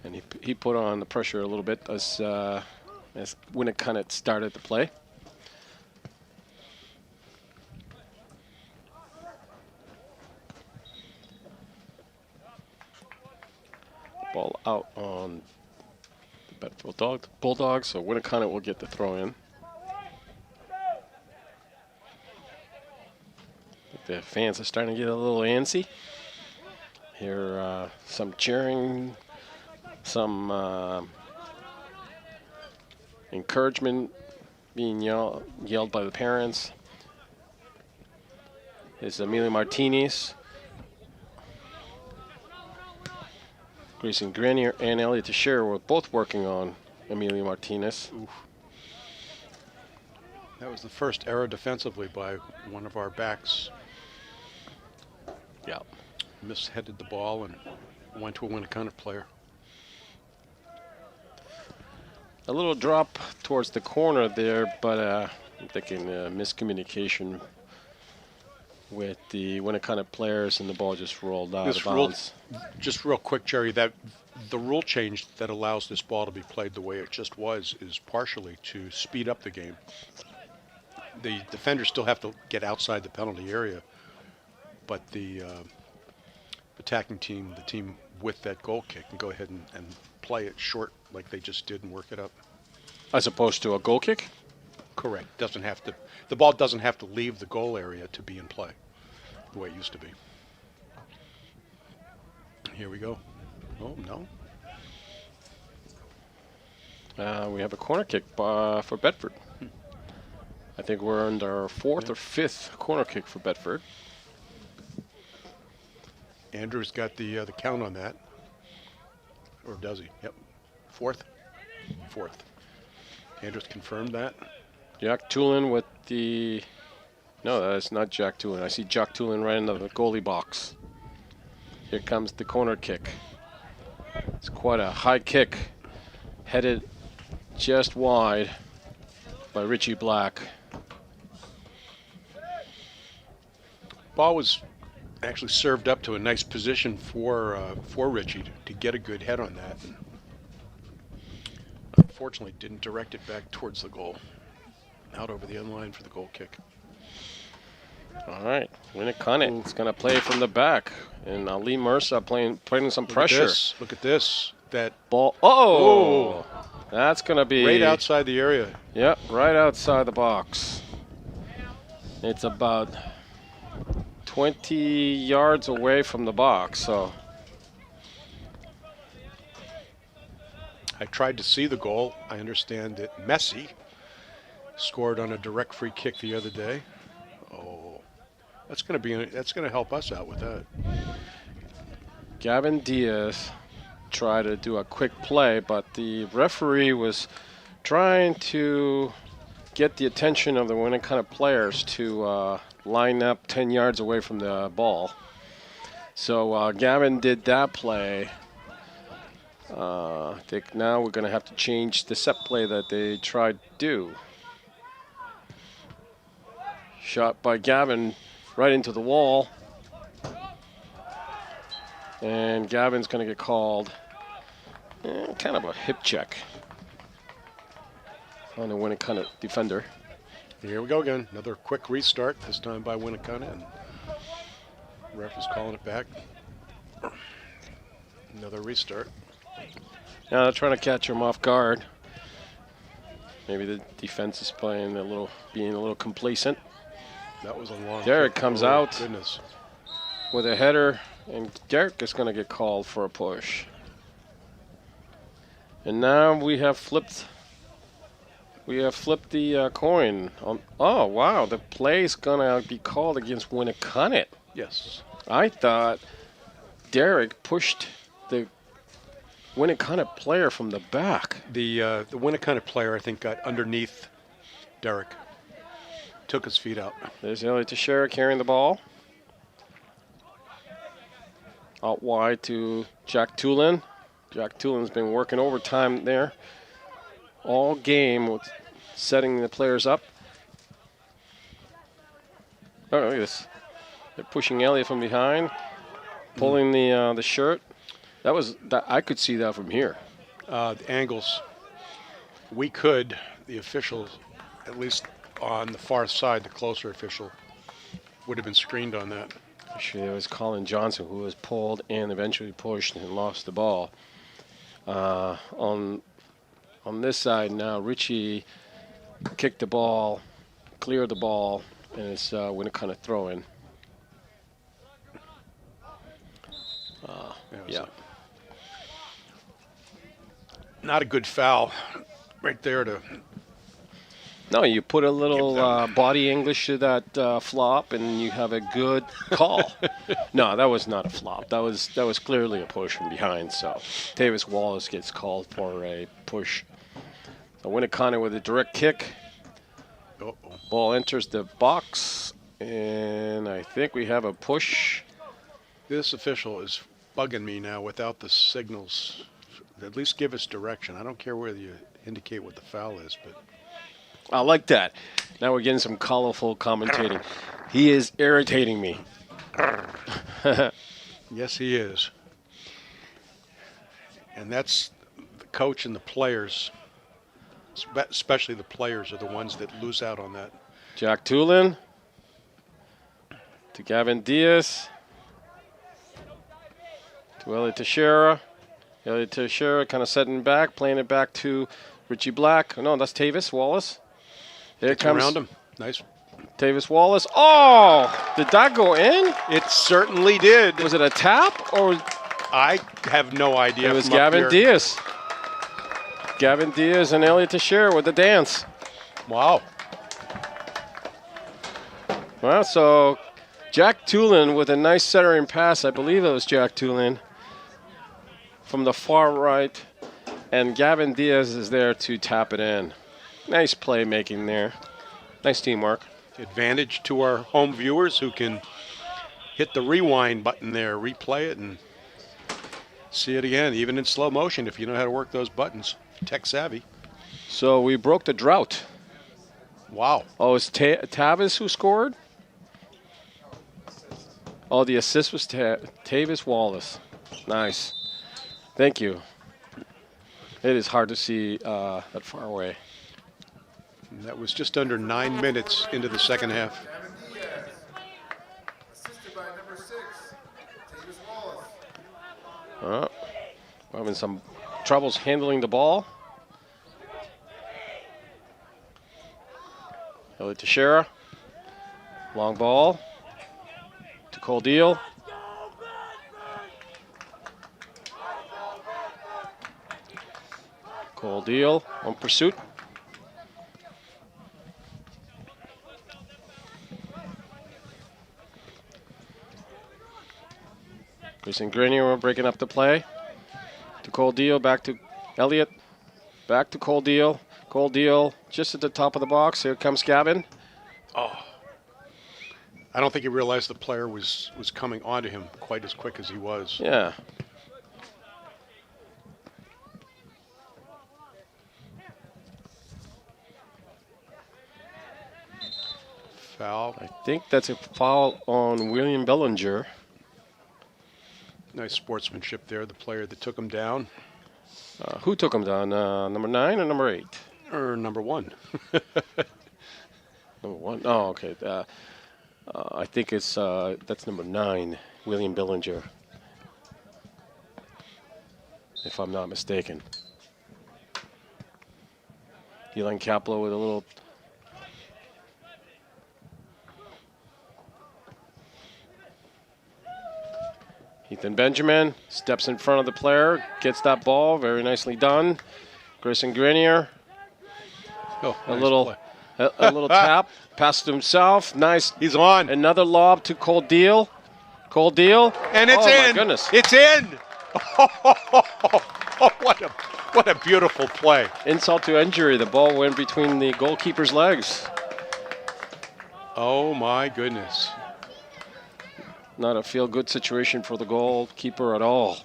And he put on the pressure a little bit as Winnacunnet started the play. Ball out on the Bedford Bulldogs, so Winnacunnet will get the throw in. The fans are starting to get a little antsy. Hear some cheering, some encouragement being yelled by the parents. It's Emilio Martinez, Grayson Grenier, and Elliot Teixeira were both working on Emilio Martinez. Oof. That was the first error defensively by one of our backs. Yeah. Misheaded the ball and went to a Winnacunnet player. A little drop towards the corner there, but I'm thinking miscommunication with the Winnacunnet players, and the ball just rolled out of bounds. Just real quick, Jerry, that the rule change that allows this ball to be played the way it just was is partially to speed up the game. The defenders still have to get outside the penalty area, but the attacking team, the team with that goal kick, can go ahead and play it short like they just did and work it up. As opposed to a goal kick? Correct. Doesn't have to. The ball doesn't have to leave the goal area to be in play, the way it used to be. Here we go. Oh no. We have a corner kick for Bedford. I think we're on our fourth or fifth corner kick for Bedford. Andrew's got the count on that, or does he? Yep. Fourth. Andrew's confirmed that. Jack Tulin with the... No, that's not Jack Tulin. I see Jack Tulin right in the goalie box. Here comes the corner kick. It's quite a high kick. Headed just wide by Richie Black. Ball was actually served up to a nice position for Richie to get a good head on that. And unfortunately, didn't direct it back towards the goal. Out over the end line for the goal kick. All right, Winnacunnet is going to play from the back, and Ali Mercer playing some pressure. Look at this. That ball. Oh, that's going to be right outside the area. Yep, right outside the box. It's about 20 yards away from the box, so. I tried to see the goal. I understand that Messi scored on a direct free kick the other day. Oh, that's going to help us out with that. Gavin Diaz tried to do a quick play, but the referee was trying to get the attention of the Winnacunnet players to line up 10 yards away from the ball. So Gavin did that play. I think now we're going to have to change the set play that they tried to do. Shot by Gavin right into the wall. And Gavin's going to get called kind of a hip check on the Winnacunnet defender. Here we go again. Another quick restart, this time by Winnacunnet. And ref is calling it back. Another restart. Now they're trying to catch him off guard. Maybe the defense is being a little complacent. That was a long Derek kick. comes Oh, out goodness. with a header, and Derek is going to get called for a push. And now we have flipped the coin. Oh, wow, the play is going to be called against Winnacunnet. Yes. I thought Derek pushed the Winnacunnet player from the back. The Winnacunnet player, I think, got underneath Derek. Took his feet out. There's Elliot Teixeira carrying the ball. Out wide to Jack Tulin. Jack Tulin's been working overtime there all game with setting the players up. Oh, look at this. They're pushing Elliot from behind, pulling the shirt. That I could see that from here. The angles. We could, the officials, at least on the far side, the closer official, would have been screened on that. Actually, it was Colin Johnson who was pulled and eventually pushed and lost the ball. On this side now, Richie kicked the ball, cleared the ball, and it's Winnacunnet throw in. Yeah. Not a good foul right there to... No, you put a little body English to that flop, and you have a good call. No, that was not a flop. That was clearly a push from behind. So Davis Wallace gets called for a push. So Winnacunnet with a direct kick. Uh-oh. Ball enters the box, and I think we have a push. This official is bugging me now without the signals. At least give us direction. I don't care whether you indicate what the foul is, but I like that. Now we're getting some colorful commentating. He is irritating me. yes, he is. And that's the coach and the players, especially the players, are the ones that lose out on that. Jack Tulin to Gavin Diaz to Elliot Teixeira. Elliot Teixeira kind of setting back, playing it back to Richie Black. Oh, no, that's Tavis Wallace. There Gets comes around him. Nice. Tavis Wallace. Oh, did that go in? It certainly did. Was it a tap or I have no idea. it was from up Gavin here. Diaz? Gavin Diaz and Elliot Teixeira with the dance. Wow. Well, so Jack Tulin with a nice centering pass. I believe it was Jack Tulin from the far right. And Gavin Diaz is there to tap it in. Nice playmaking there. Nice teamwork. Advantage to our home viewers who can hit the rewind button there, replay it, and see it again, even in slow motion if you know how to work those buttons. Tech savvy. So we broke the drought. Wow. Oh, it's Tavis who scored? Oh, the assist was Tavis Wallace. Nice. Thank you. It is hard to see that far away. And that was just under 9 minutes into the second half. Assisted by number 6, Tavis Wallace. We're having some troubles handling the ball. Elliot Teixeira. Long ball to Cole Deal. Cole Deal on pursuit. Grayson Grenier breaking up the play. To Cole Deal, back to Elliott. Back to Cole Deal. Cole Deal just at the top of the box. Here comes Gavin. I don't think he realized the player was coming onto him quite as quick as he was. Yeah. Foul. I think that's a foul on William Bellinger. Nice sportsmanship there. The player that took him down. Who took him down? Number 9 or number 8? Or number 1. Number 1. Oh, okay. I think it's that's number 9, William Bellinger, if I'm not mistaken. Eli Caplow with a little. Ethan Benjamin steps in front of the player, gets that ball, very nicely done. Grayson Grenier, Oh, a nice little play. a little tap, pass to himself, nice. He's on. Another lob to Cole Deal. Cole Deal. And it's oh in. My goodness. It's in. What a beautiful play. Insult to injury. The ball went between the goalkeeper's legs. Oh my goodness. Not a feel-good situation for the goalkeeper at all.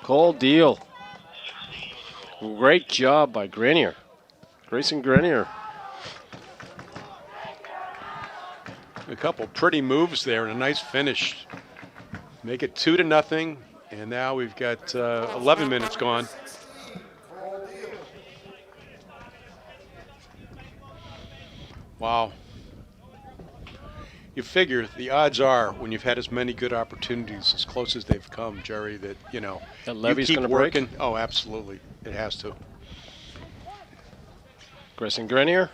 Cole Deal. Great job by Grenier. Grayson Grenier. A couple pretty moves there and a nice finish. Make it 2-0, and now we've got 11 minutes gone. Wow. You figure the odds are when you've had as many good opportunities as close as they've come, Jerry, that, you know, That you levy's keep gonna break? working. Oh, absolutely. It has to. Grayson Grenier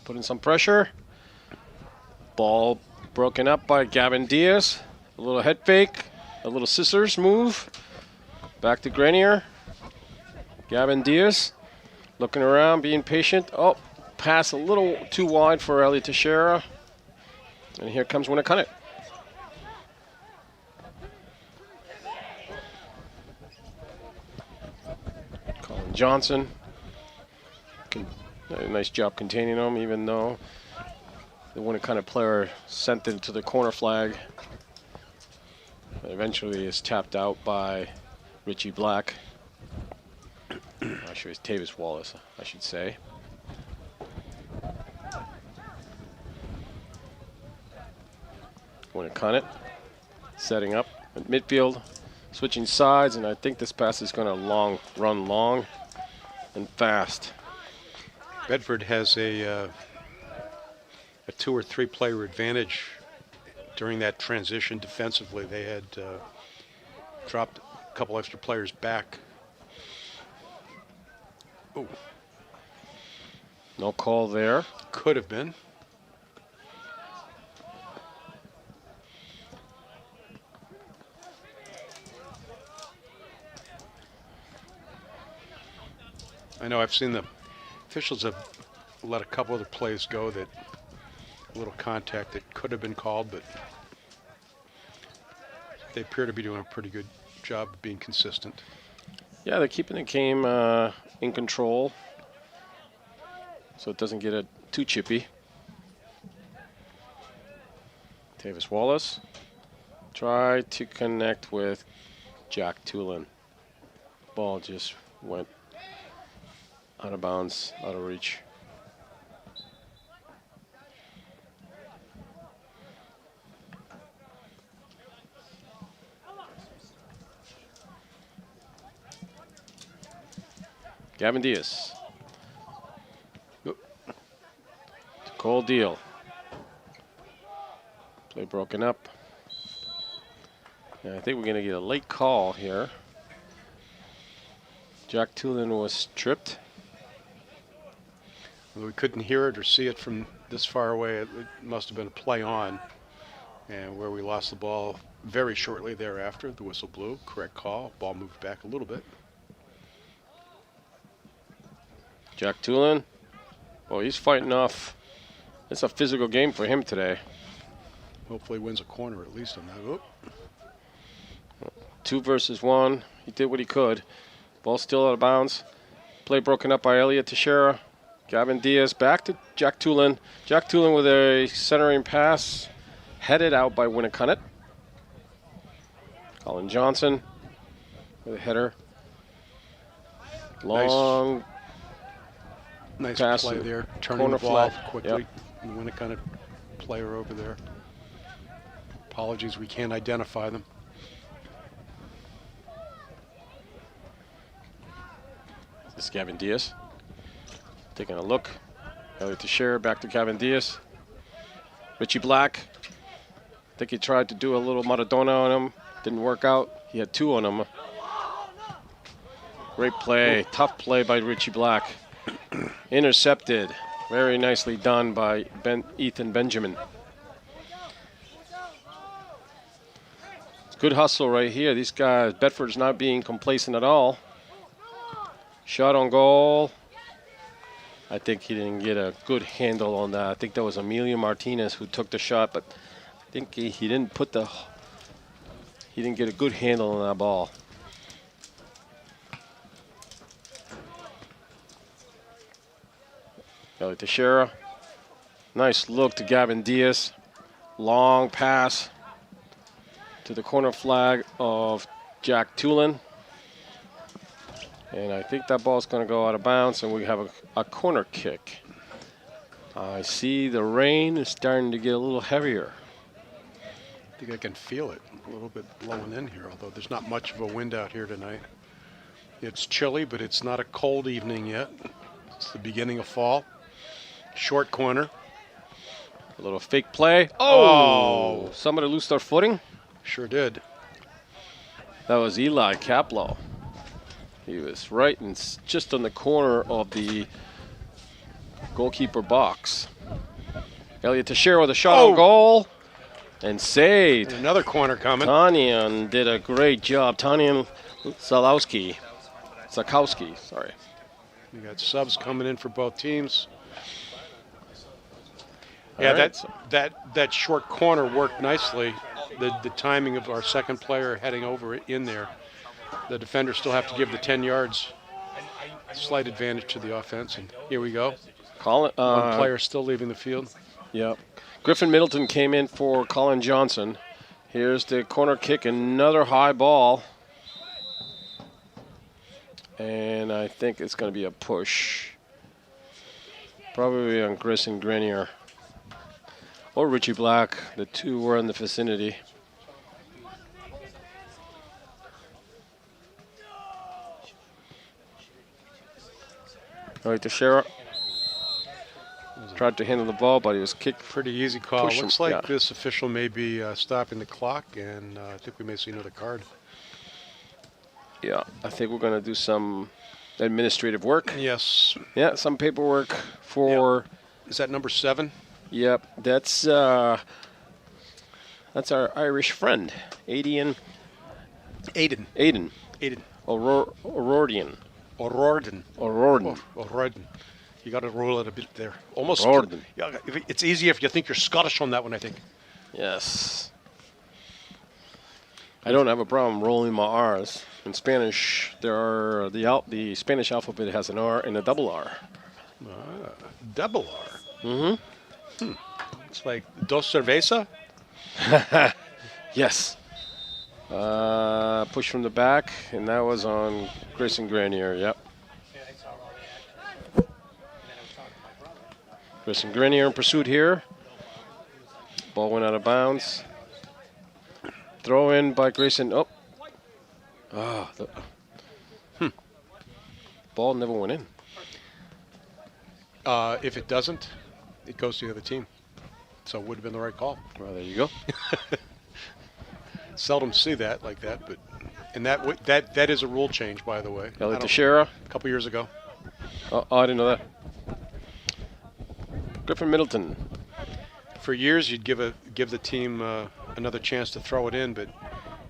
putting some pressure. Ball broken up by Gavin Diaz. A little head fake, a little scissors move. Back to Grenier. Gavin Diaz looking around, being patient. Oh, pass a little too wide for Elliot Teixeira. And here comes Winnacunnet. Colin Johnson. A nice job containing him, even though the Winnacunnet player sent it to the corner flag. Eventually is tapped out by Richie Black. Actually, it's Tavis Wallace, I should say. Winnacunnet setting up at midfield, switching sides, and I think this pass is going to run long and fast. Bedford has a 2 or 3 player advantage during that transition defensively. They had dropped a couple extra players back. Oh, No call there. could have been. I know I've seen the officials have let a couple other plays go that a little contact that could have been called, but they appear to be doing a pretty good job of being consistent. Yeah, they're keeping the game in control so it doesn't get too chippy. Tavis Wallace tried to connect with Jack Tulin. Ball just went out of bounds, out of reach. Gavin Diaz. To Cole Deal. Play broken up. And I think we're going to get a late call here. Jack Tulin was tripped. We couldn't hear it or see it from this far away. It must have been a play on, and where we lost the ball very shortly thereafter. The whistle blew. Correct call. Ball moved back a little bit. Jack Tulin. Oh, he's fighting off. It's a physical game for him today. Hopefully wins a corner at least on that. Oop. 2 versus 1. He did what he could. Ball still out of bounds. Play broken up by Elliot Teixeira. Gavin Diaz back to Jack Tulin. Jack Tulin with a centering pass. Headed out by Winnacunnet. Colin Johnson with a header. Long Nice pass play to there. Turning corner the ball flag. quickly. And win a kind of player over there. Apologies, we can't identify them. This is Gavin Diaz. Taking a look. Elliot Teixeira back to Gavin Diaz. Richie Black. I think he tried to do a little Maradona on him. Didn't work out. He had 2 on him. Great play. Tough play by Richie Black. Intercepted. Very nicely done by Ethan Benjamin. Good hustle right here. These guys, Bedford's not being complacent at all. Shot on goal. I think he didn't get a good handle on that. I think that was Emilio Martinez who took the shot, but I think he didn't he didn't get a good handle on that ball. Elliot Teixeira. Nice look to Gavin Diaz. Long pass to the corner flag of Jack Tulin. And I think that ball's going to go out of bounds, and we have a corner kick. I see the rain is starting to get a little heavier. I think I can feel it a little bit blowing in here, although there's not much of a wind out here tonight. It's chilly, but it's not a cold evening yet. It's the beginning of fall. Short corner. A little fake play. Oh! Somebody lost their footing. Sure did. That was Eli Kaplow. He was right and just on the corner of the goalkeeper box. Elliot Teixeira with a shot on goal and saved. And another corner coming. Tanyan did a great job. Tanyan Zakowski, sorry. We got subs coming in for both teams. All Yeah, right. that short corner worked nicely. The timing of our second player heading over in there. The defenders still have to give the 10 yards. Slight advantage to the offense, and here we go. Colin, One player still leaving the field. Yep. Griffin Middleton came in for Colin Johnson. Here's the corner kick, another high ball. And I think it's going to be a push. Probably on Grayson Grenier or Richie Black. The two were in the vicinity. All right, Teixeira tried to handle the ball, but he was kicked. Pretty easy call. Push him, Looks like yeah. this official may be stopping the clock, and I think we may see another card. Yeah, I think we're going to do some administrative work. Yes. Yeah, some paperwork for. Is that number 7? Yep, that's our Irish friend, Aiden. Aiden. O'Rourke. O'Riordan. You got to roll it a bit there. Almost. O'Riordan. Yeah, it's easier if you think you're Scottish on that one, I think. Yes. I don't have a problem rolling my R's. In Spanish, there are the Spanish alphabet has an R and a double R. Double R. Mm-hmm. It's like dos cerveza. Yes. Push from the back, and that was on Grayson Grenier. Yep. Grayson Grenier in pursuit here. Ball went out of bounds. Throw in by Grayson. Oh. Ball never went in. If it doesn't, it goes to the other team. So it would have been the right call. Well, there you go. Seldom see that like that, but and that is a rule change, by the way. Elliot Teixeira. A couple years ago. Oh, I didn't know that. Griffin Middleton. For years, you'd give the team another chance to throw it in, but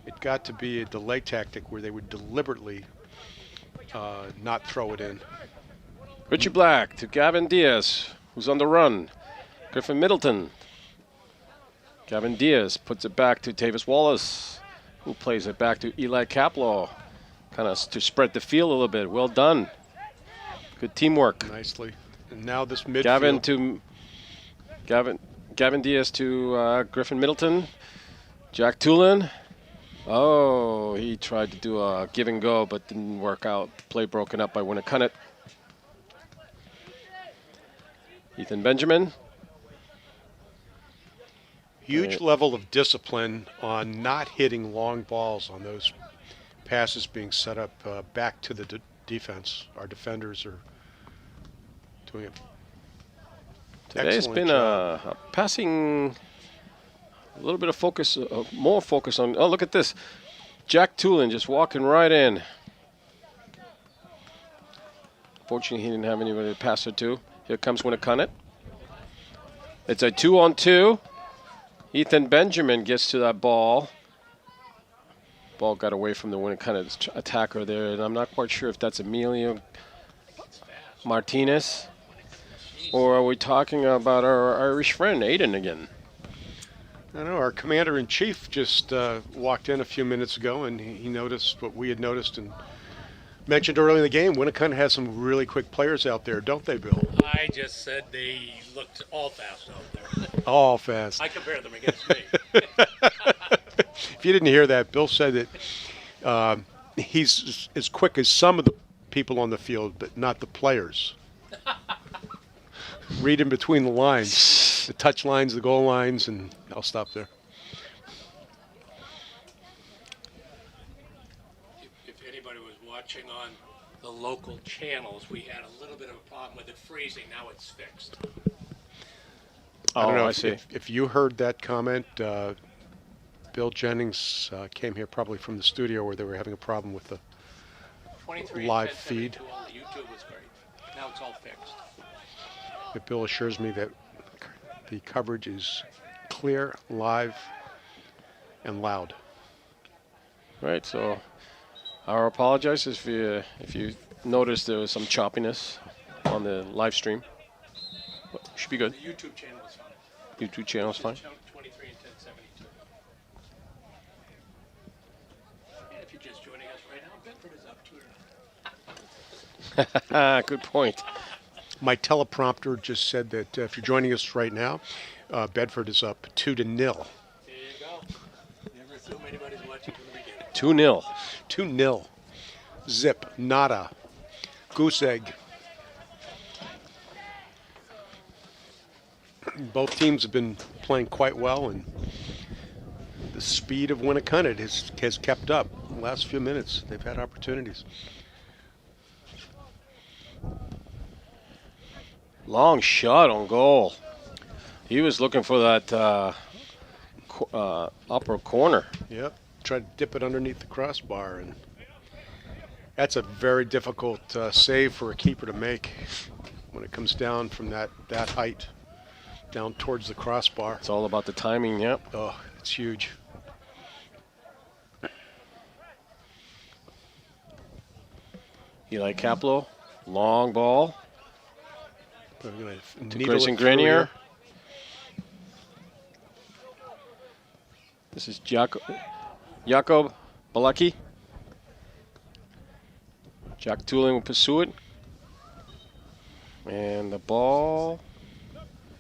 it got to be a delay tactic where they would deliberately not throw it in. Richie Black to Gavin Diaz, who's on the run. Griffin Middleton. Gavin Diaz puts it back to Tavis Wallace, who plays it back to Eli Kaplow, kind of to spread the field a little bit. Well done. Good teamwork. Nicely. And now this midfield. Gavin Diaz to Griffin Middleton. Jack Tulin. Oh, he tried to do a give and go, but didn't work out. Play broken up by Winnacunnet. Ethan Benjamin. Huge level of discipline on not hitting long balls on those passes being set up back to the defense. Our defenders are doing it. Today's been a passing, a little bit of focus, more focus on. Oh, look at this. Jack Tulin just walking right in. Fortunately, he didn't have anybody to pass it to. Here comes Winnacunnet. It's a 2-on-2. Ethan Benjamin gets to that ball. Ball got away from the Winnacunnet attacker there, and I'm not quite sure if that's Emilio Martinez, or are we talking about our Irish friend Aiden again? I know our commander-in-chief just walked in a few minutes ago, and he noticed what we had noticed and mentioned early in the game. Winnacunnet has some really quick players out there, don't they, Bill? I just said they looked all fast out there. All fast. I compare them against me. If you didn't hear that, Bill said that he's as quick as some of the people on the field, but not the players. Read in between the lines, the touch lines, the goal lines, and I'll stop there. If anybody was watching on the local channels, we had a little bit of a problem with it freezing. Now it's fixed. I don't know I see. if you heard that comment. Bill Jennings came here probably from the studio where they were having a problem with the 23 live and feed. 10:72 on the YouTube was great. Now it's all fixed. But Bill assures me that the coverage is clear, live, and loud. Right, so I apologize if you noticed there was some choppiness on the live stream. But should be good. The YouTube channel was fine. YouTube channel's fine. 23 and 10:72. And if you're just joining us right now, Bedford is up 2-0. Good point. My teleprompter just said that if you're joining us right now, Bedford is up 2-0. There you go. Never assume anybody's watching from the beginning. 2-0. 2-0. Zip. Nada. Goose egg. Both teams have been playing quite well, and the speed of Winnacunnet has kept up. The last few minutes, they've had opportunities. Long shot on goal. He was looking for that upper corner. Yep. Tried to dip it underneath the crossbar, and that's a very difficult save for a keeper to make when it comes down from that height down towards the crossbar. It's all about the timing, yep. Oh, it's huge. Eli Caplow, long ball. We're gonna To needle Grayson it through Grenier. here. This is Jakob Balaki. Jack Tooling will pursue it. And the ball.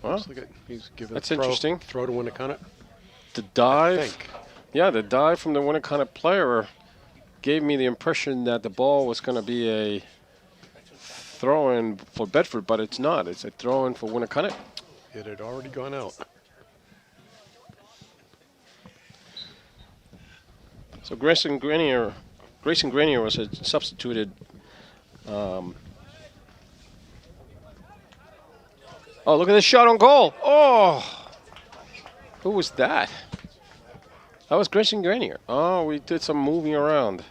Well, Let's look at, he's giving That's a throw, interesting. Throw to Winnacunnet. the I dive. think. Yeah, the dive from the Winnacunnet player gave me the impression that the ball was going to be a throw-in for Bedford, but it's not. It's a throw-in for Winnacunnet. It had already gone out. So Grayson Grenier was substituted. Oh, look at this shot on goal. Oh, who was that? That was Grayson Grenier. Oh, we did some moving around.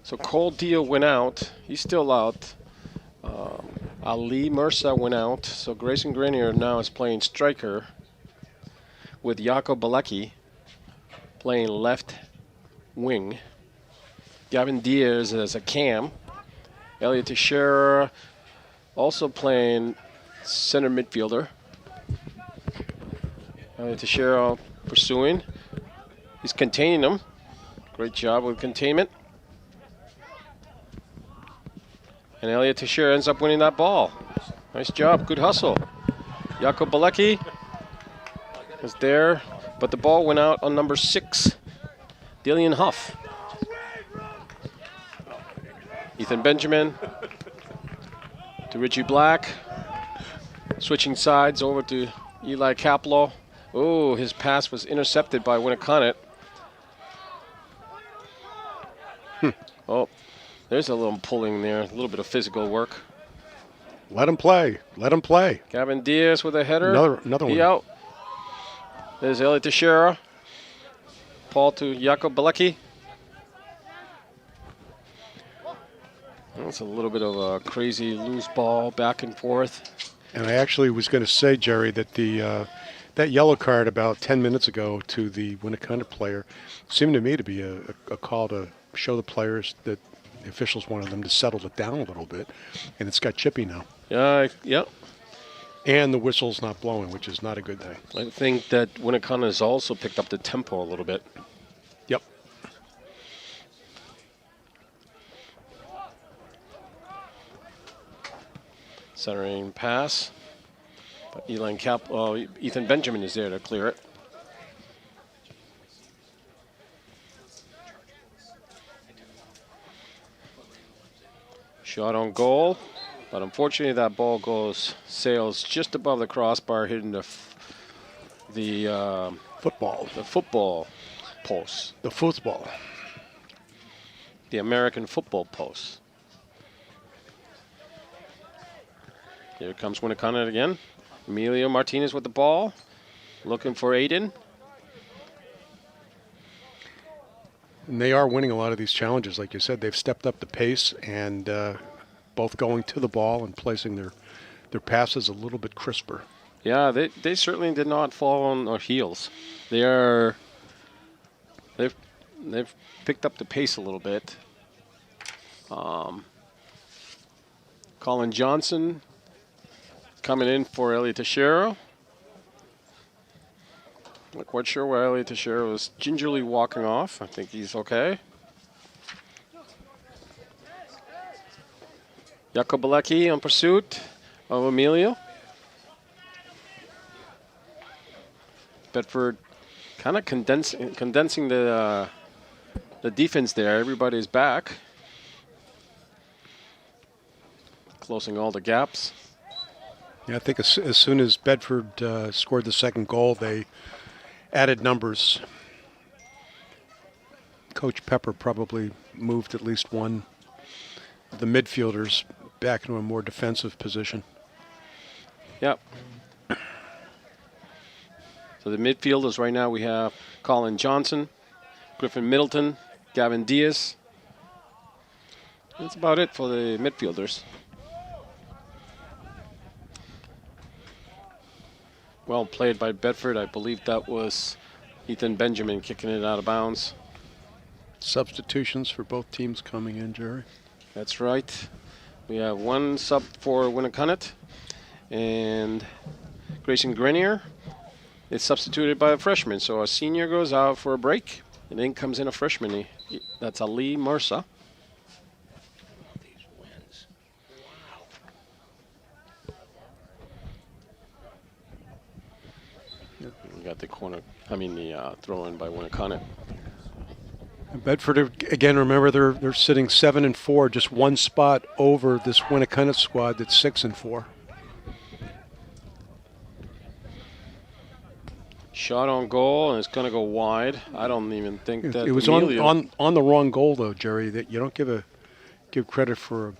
So Cole Deal went out. He's still out. Ali Mursa went out. So Grayson Grenier now is playing striker with Jakob Balaki playing left wing. Gavin Diaz as a cam. Elliot Teixeira also playing center midfielder. Elliot Teixeira pursuing. He's containing them. Great job with containment. And Elliot Teixeira ends up winning that ball. Nice job. Good hustle. Jakob Baleki was there, but the ball went out on number 6, Dillian Huff. Ethan Benjamin to Richie Black. Switching sides over to Eli Caplow. Oh, his pass was intercepted by Winnacunnet. Oh, there's a little pulling there, a little bit of physical work. Let him play. Let him play. Gavin Diaz with a header. Another He one. out. There's Elliot Teixeira. Paul to Jakob Baleki. That's a little bit of a crazy loose ball back and forth. And I actually was going to say, Jerry, that that yellow card about 10 minutes ago to the Winnacunnet player seemed to me to be a call to show the players that the officials wanted them to settle it down a little bit, and it's got chippy now. Yeah. And the whistle's not blowing, which is not a good thing. I think that Winnacunnet has also picked up the tempo a little bit. Yep. Centering pass. But Ethan Benjamin is there to clear it. Shot on goal, but unfortunately that ball sails just above the crossbar, hitting the Football. football post, The football. the American football post. Here comes Winnacunnet again. Emilio Martinez with the ball, looking for Aiden. And they are winning a lot of these challenges. Like you said, they've stepped up the pace and both going to the ball and placing their passes a little bit crisper. Yeah, they certainly did not fall on their heels. They've picked up the pace a little bit. Colin Johnson coming in for Elliot Teixeira. Not quite sure why Elliot Teixeira was gingerly walking off. I think he's okay. Jakob Baleki on pursuit. of Emilio. Bedford kind of condensing the defense there. Everybody's back. Closing all the gaps. Yeah, I think as soon as Bedford scored the second goal, they added numbers. Coach Pepper probably moved at least one of the midfielders back into a more defensive position. Yep. So the midfielders right now, we have Colin Johnson, Griffin Middleton, Gavin Diaz. That's about it for the midfielders. Well played by Bedford. I believe that was Ethan Benjamin kicking it out of bounds. Substitutions for both teams coming in, Jerry. That's right. We have one sub for Winnacunnet, and Grayson Grenier is substituted by a freshman. So a senior goes out for a break, and then comes in a freshman. That's Ali Mursa. These wins. Wow. We got the throw in by Winnacunnet. Bedford, again, remember they're sitting 7-4, just one spot over this Winnacunnet squad that's 6-4. Shot on goal, and it's going to go wide. I don't even think that It was on the wrong goal, though, Jerry. That you don't give credit for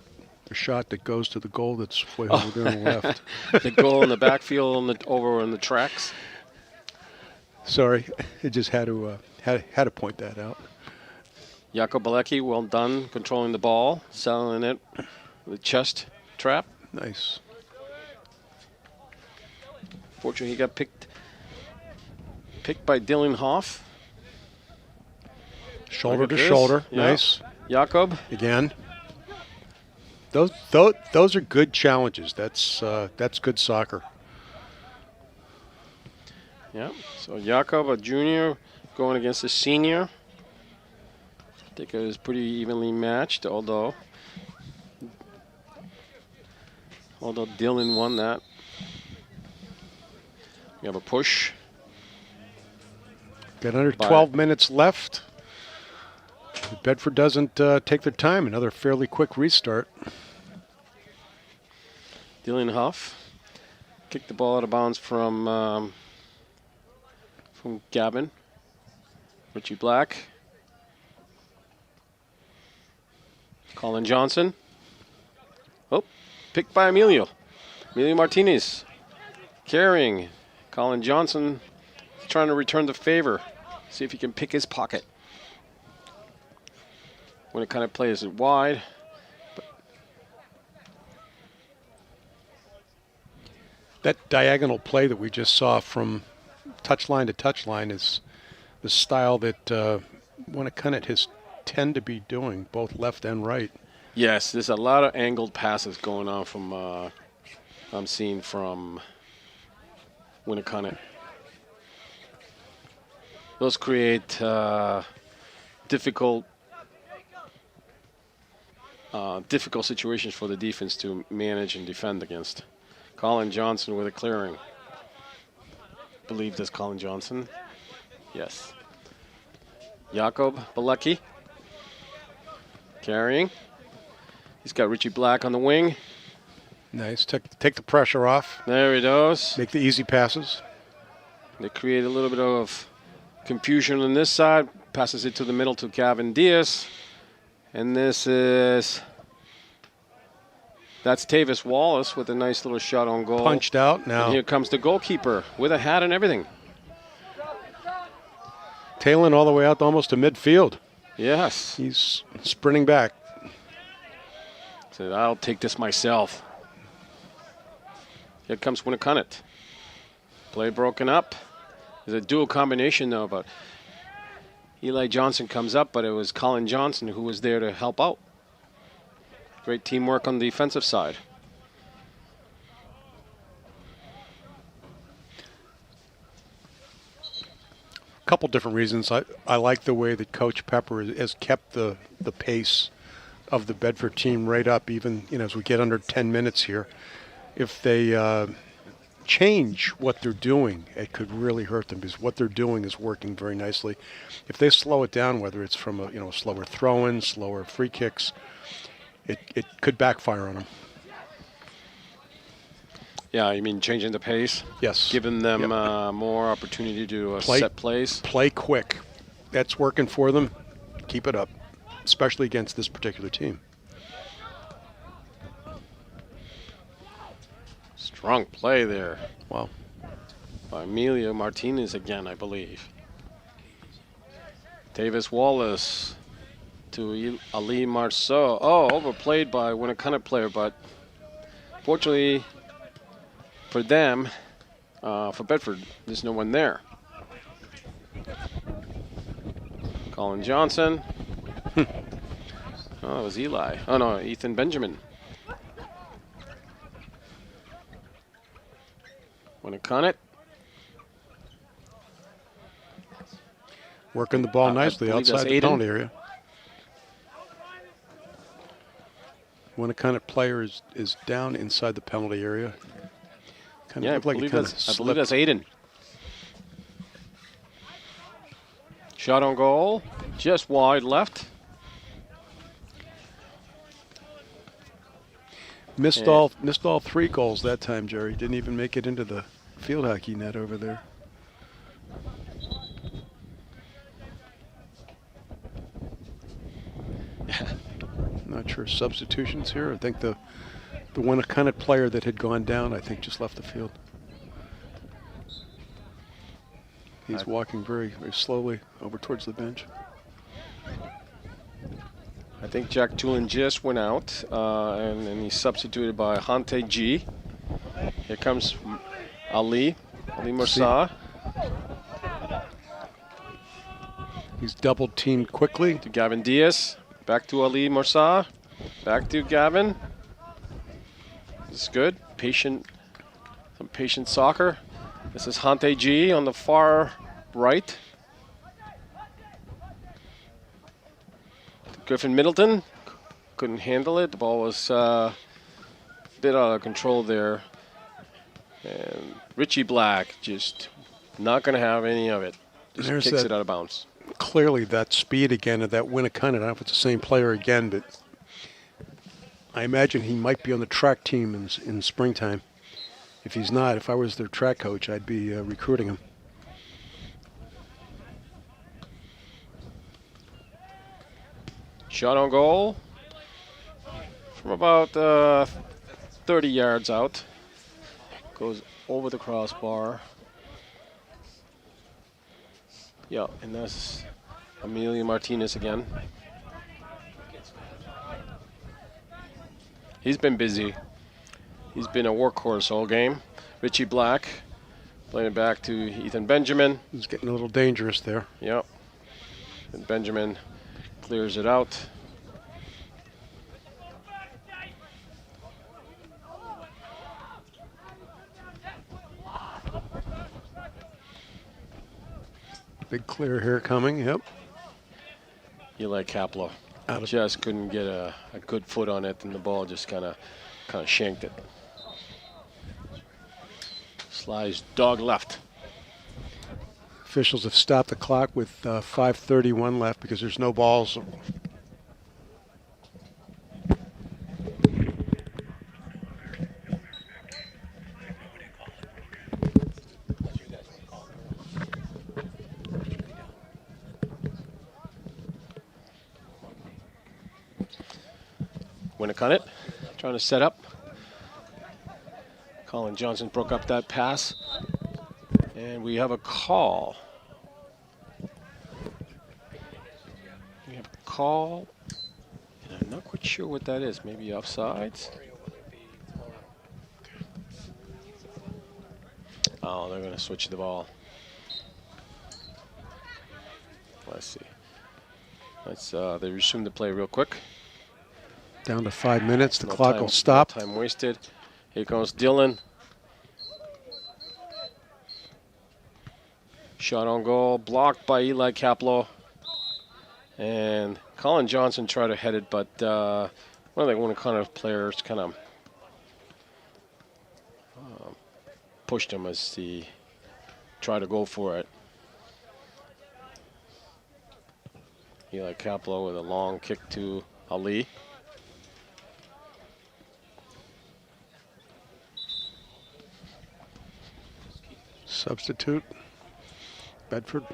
a shot that goes to the goal that's way over there on the left. The goal in the backfield over on the tracks. Sorry, I just had to point that out. Jakob Balecki, well done, controlling the ball, selling it with chest trap. Nice. Fortunately, he got picked by Dylan Hoff. Shoulder to this. shoulder. Yeah. Nice. Jakob. Again. Those are good challenges. That's good soccer. Yeah. So Jakob, a junior, going against a senior. I think it was pretty evenly matched, although Dylan won that. We have a push. Got under 12 minutes left. If Bedford doesn't take their time, another fairly quick restart. Dylan Huff kicked the ball out of bounds from Gavin. Richie Black. Colin Johnson. Oh, picked by Emilio. Emilio Martinez. Carrying. Colin Johnson trying to return the favor. See if he can pick his pocket. When it kind of plays it wide. That diagonal play that we just saw from touchline to touchline is the style that Winnacunnet has tend to be doing, both left and right. Yes, there's a lot of angled passes going on from I'm seeing from Winnacunnet. Those create difficult situations for the defense to manage and defend against. Colin Johnson with a clearing. I believe that's Colin Johnson. Yes. Jakob Balecki. Carrying. He's got Richie Black on the wing. Nice. Take the pressure off. There he goes. Make the easy passes. They create a little bit of confusion on this side. Passes it to the middle to Gavin Diaz. And that's Tavis Wallace with a nice little shot on goal. Punched out now. And here comes the goalkeeper with a hat and everything. Tailing all the way out to almost to midfield. Yes. He's sprinting back. Said, I'll take this myself. Here comes Winnacunnet. Play broken up. There's a dual combination, though, but Eli Johnson comes up, but it was Colin Johnson who was there to help out. Great teamwork on the defensive side. A couple different reasons. I like the way that Coach Pepper has kept the pace of the Bedford team right up, even as we get under 10 minutes here. if they change what they're doing, it could really hurt them because what they're doing is working very nicely. If they slow it down, whether it's from a slower throw-in, slower free kicks, it could backfire on them. Yeah, you mean changing the pace? Yes. Giving them Yep. more opportunity to set plays? Play quick. That's working for them. Keep it up, especially against this particular team. Strong play there Wow. by Emilio Martinez again, I believe. Davis Wallace to Ali Marceau. Oh, overplayed by Winnacunnet player, but fortunately for them, for Bedford, there's no one there. Colin Johnson. Oh, it was Eli. Oh, no, Ethan Benjamin. Winnacunnet. Working the ball I nicely believe outside that's the Aiden. penalty area. Winnacunnet player is down inside the penalty area. Kind of Yeah, looked like it kind of I believe that's Aiden. Shot on goal, just wide left. missed all 3 goals that time, Jerry. Didn't even make it into the field hockey net over there. Not sure substitutions here. I think the Winnacunnet player that had gone down, I think, just left the field. He's walking very, very slowly over towards the bench. I think Jack Tulin just went out, and he's substituted by Hante G. Here comes Ali Moussa He's double teamed quickly. to Gavin Diaz. Back to Ali Moussa. Back to Gavin. This is good. Some patient soccer. This is Hante G on the far right. Griffin Middleton couldn't handle it. The ball was a bit out of control there. And Richie Black just not going to have any of it. Just There's kicks that- it out of bounds. Clearly that speed again of that Winnacunnet. I don't know if it's the same player again, but I imagine he might be on the track team in springtime. If he's not, if I was their track coach, I'd be recruiting him. Shot on goal from about 30 yards out. Goes over the crossbar. Yeah, and that's Emilio Martinez again. He's been busy. He's been a workhorse all game. Richie Black playing it back to Ethan Benjamin. He's getting a little dangerous there. Yep. And Benjamin clears it out. Big clear here coming. Yep. Eli Kapla Out of- just couldn't get a good foot on it, and the ball just kind of shanked it. Slides dog left. Officials have stopped the clock with 5:31 left because there's no balls. Winnacunnet trying to set up. Colin Johnson broke up that pass. And we have a call. We have a call. And I'm not quite sure what that is. Maybe offsides? Oh, they're going to switch the ball. Let's see. They resume the play real quick. Down to 5 minutes. The No clock time- will stop. no time wasted. Here comes Dylan. Shot on goal, blocked by Eli Kaplow. And Colin Johnson tried to head it, but one of the Winnacunnet players kind of pushed him as he tried to go for it. Eli Capello with a long kick to Ali. Substitute. Bedford.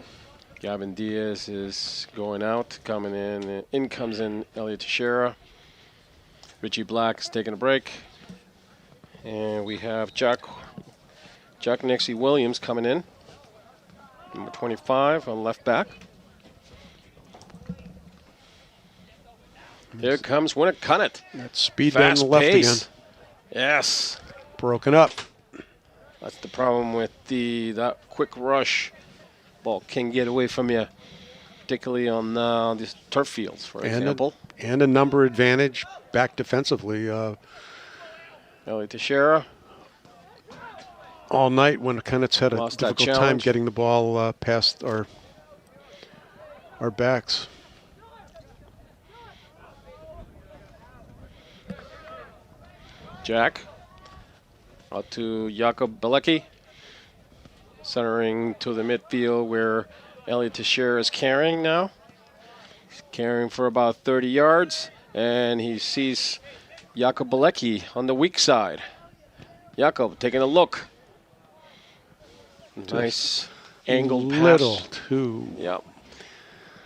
Gavin Diaz is going out, coming in. In comes in Elliot Teixeira. Richie Black is taking a break. And we have Jack Nixie Williams coming in. Number 25 on left back. Here comes Winnacunnet. That speed down Fast the left pace. again. Yes. Broken up. That's the problem with that quick rush. Ball can get away from you, particularly on these turf fields, for example. And a number advantage back defensively. Elliot Teixeira. All night when Connett's had a Lost that difficult time challenge. getting the ball past our backs. Jack. Out to Jakob Belecki. Centering to the midfield where Elliot Teixeira is carrying now. He's carrying for about 30 yards. And he sees Jakob Belecki on the weak side. Jakob taking a look. Nice angled Little pass. too. Yep.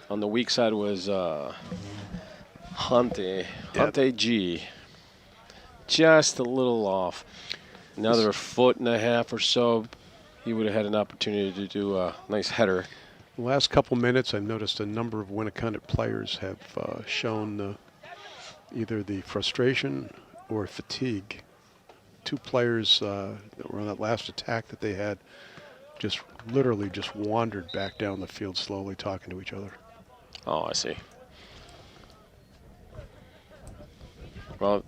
On the weak side was Hante G. Just a little off. Another foot and a half or so, he would have had an opportunity to do a nice header. The last couple minutes, I've noticed a number of Winnacunnet players have shown either the frustration or fatigue. Two players that were on that last attack that they had just literally just wandered back down the field slowly talking to each other. Oh, I see. Well,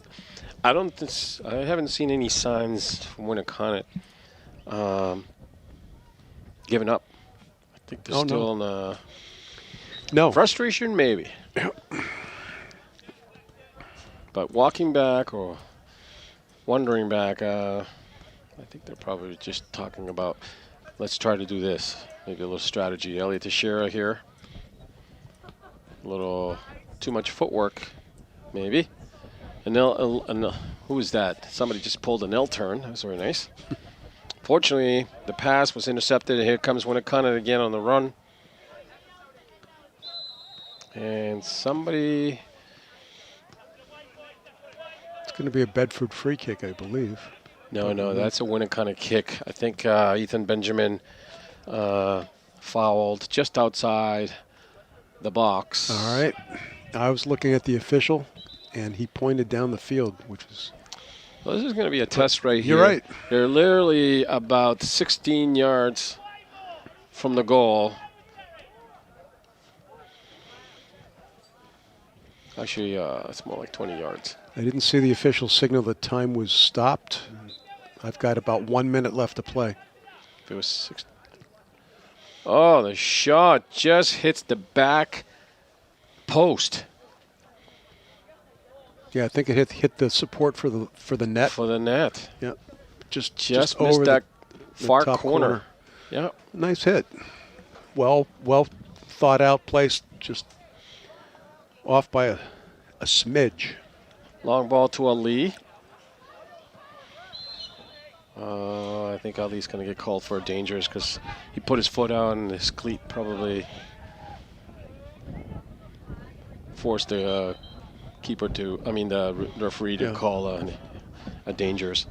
I haven't seen any signs from Winnacunnet giving up. I think they're still in the frustration, maybe. But walking back or wandering back, I think they're probably just talking about, let's try to do this. Maybe a little strategy. Elliot Teixeira here. A little too much footwork, maybe. Who was that? Somebody just pulled an L turn. That was very nice. Fortunately, the pass was intercepted. Here comes Winnacunnet again on the run. And somebody... It's going to be a Bedford free kick, I believe. No, that's a Winnacunnet kick. I think Ethan Benjamin fouled just outside the box. All right. I was looking at the official, and he pointed down the field, which is... Well, this is going to be a test right here. You're right. They're literally about 16 yards from the goal. Actually, it's more like 20 yards. I didn't see the official signal that time was stopped. I've got about 1 minute left to play. If it was 6. Oh, the shot just hits the back post. Yeah, I think it hit the support for the net. For the net. Yeah, just Just over missed that the far top corner. Yeah. Nice hit. Well thought out, placed just off by a smidge. Long ball to Ali. I think Ali's going to get called for dangerous because he put his foot out and his cleat probably forced the the referee to call a dangerous.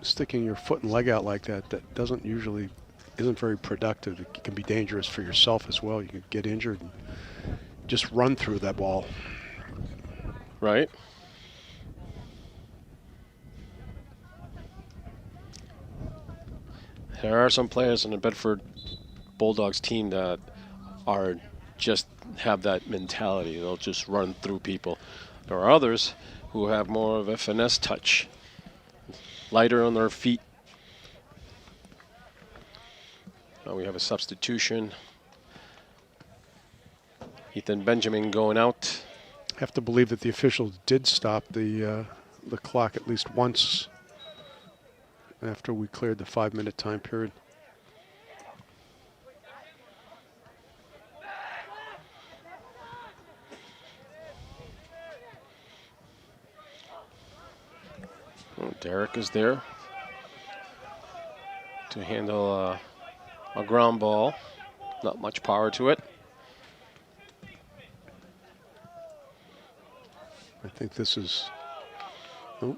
Sticking your foot and leg out like that isn't very productive. It can be dangerous for yourself as well. You could get injured and just run through that ball. Right. There are some players on the Bedford Bulldogs team that have that mentality. They'll just run through people. There are others who have more of a finesse touch, lighter on their feet. Now we have a substitution. Ethan Benjamin going out. I have to believe that the officials did stop the the clock at least once after we cleared the 5-minute time period. Well, Derek is there to handle a ground ball. Not much power to it. I think this is. Oh.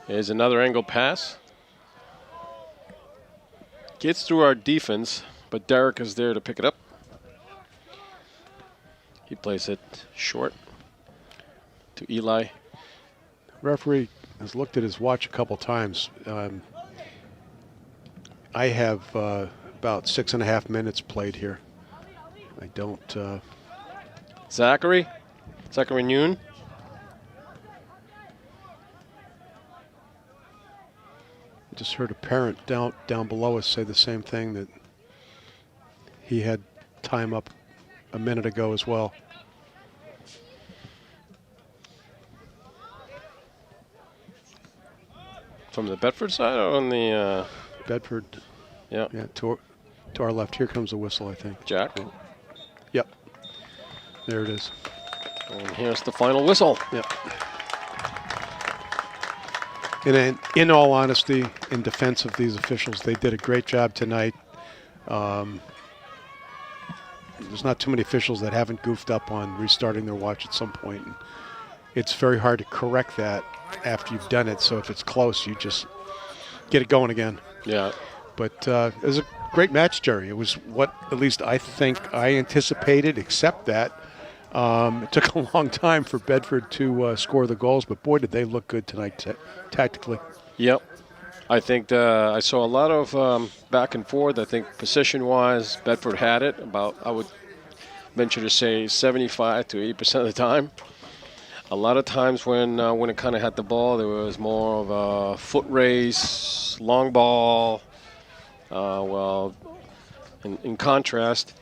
Here's another angle pass. Gets through our defense, but Derek is there to pick it up. He plays it short to Eli. Referee has looked at his watch a couple times. I have about 6.5 minutes played here. I don't. Zachary Noon. I just heard a parent down below us say the same thing, that he had time up a minute ago as well. From the Bedford side or on the Bedford. yeah. Yeah, to our left. Here comes the whistle, I think. Jack. Yep. There it is. And here's the final whistle. Yep. And in all honesty, in defense of these officials, they did a great job tonight. There's not too many officials that haven't goofed up on restarting their watch at some point. And it's very hard to correct that after you've done it. So if it's close, you just get it going again. Yeah. But it was a great match, Jerry. It was what at least I think I anticipated, except that it took a long time for Bedford to score the goals. But, boy, did they look good tonight tactically. Yep. I think I saw a lot of back and forth. I think position-wise, Bedford had it about, I would venture to say, 75 to 80% of the time. A lot of times when it kind of had the ball, there was more of a foot race, long ball. In contrast,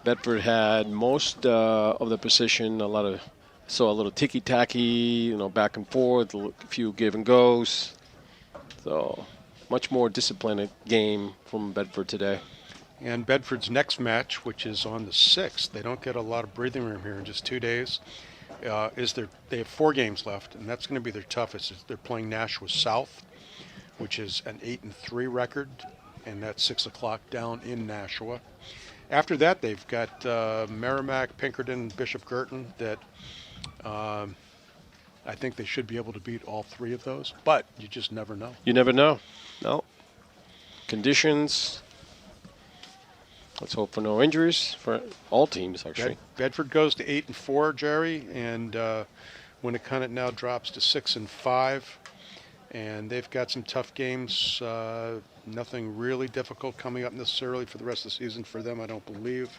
Bedford had most of the position. A little ticky-tacky, back and forth, a few give and goes. So much more disciplined game from Bedford today. And Bedford's next match, which is on the 6th, they don't get a lot of breathing room here in just 2 days. They have 4 games left, and that's going to be their toughest. They're playing Nashua South, which is an 8-3 record, and that's 6 o'clock down in Nashua. After that, they've got Merrimack, Pinkerton, Bishop Girton that I think they should be able to beat all 3 of those, but you just never know. You never know. No. Conditions. Let's hope for no injuries for all teams, actually. Bedford goes to 8-4, Jerry, and Winnacunnet now drops to 6-5, and they've got some tough games. Nothing really difficult coming up necessarily for the rest of the season for them, I don't believe.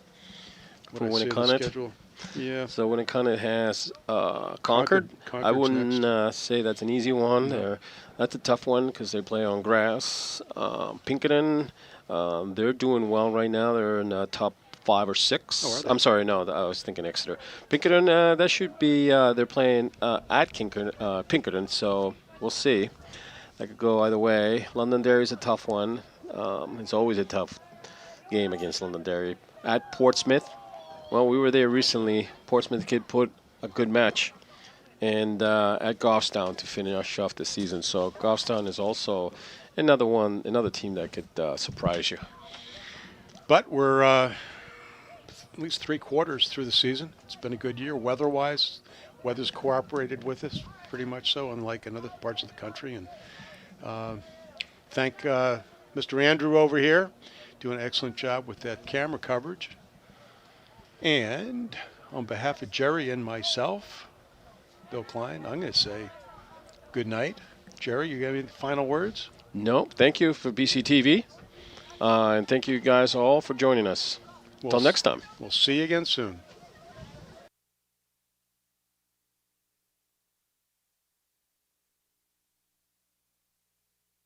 For Winnacunnet? Yeah. So Winnacunnet has Concord. I wouldn't say that's an easy one. No. That's a tough one because they play on grass. Pinkerton, they're doing well right now. They're in the top 5 or 6. Oh, are they? I'm sorry, no, I was thinking Exeter. Pinkerton, that should be, they're playing at Pinkerton, so we'll see. That could go either way. Londonderry is a tough one. It's always a tough game against Londonderry. At Portsmouth, well, we were there recently. Portsmouth kid put a good match. And at Goffstown to finish off the season. So Goffstown is also another team that could surprise you. But we're at least 3 quarters through the season. It's been a good year weather-wise. Weather's cooperated with us pretty much so, unlike in other parts of the country. And thank Mr. Andrew over here, doing an excellent job with that camera coverage. And on behalf of Jerry and myself, Bill Klein, I'm going to say good night. Jerry, you got any final words? No, thank you for BCTV. And thank you guys all for joining us. Until next time. We'll see you again soon.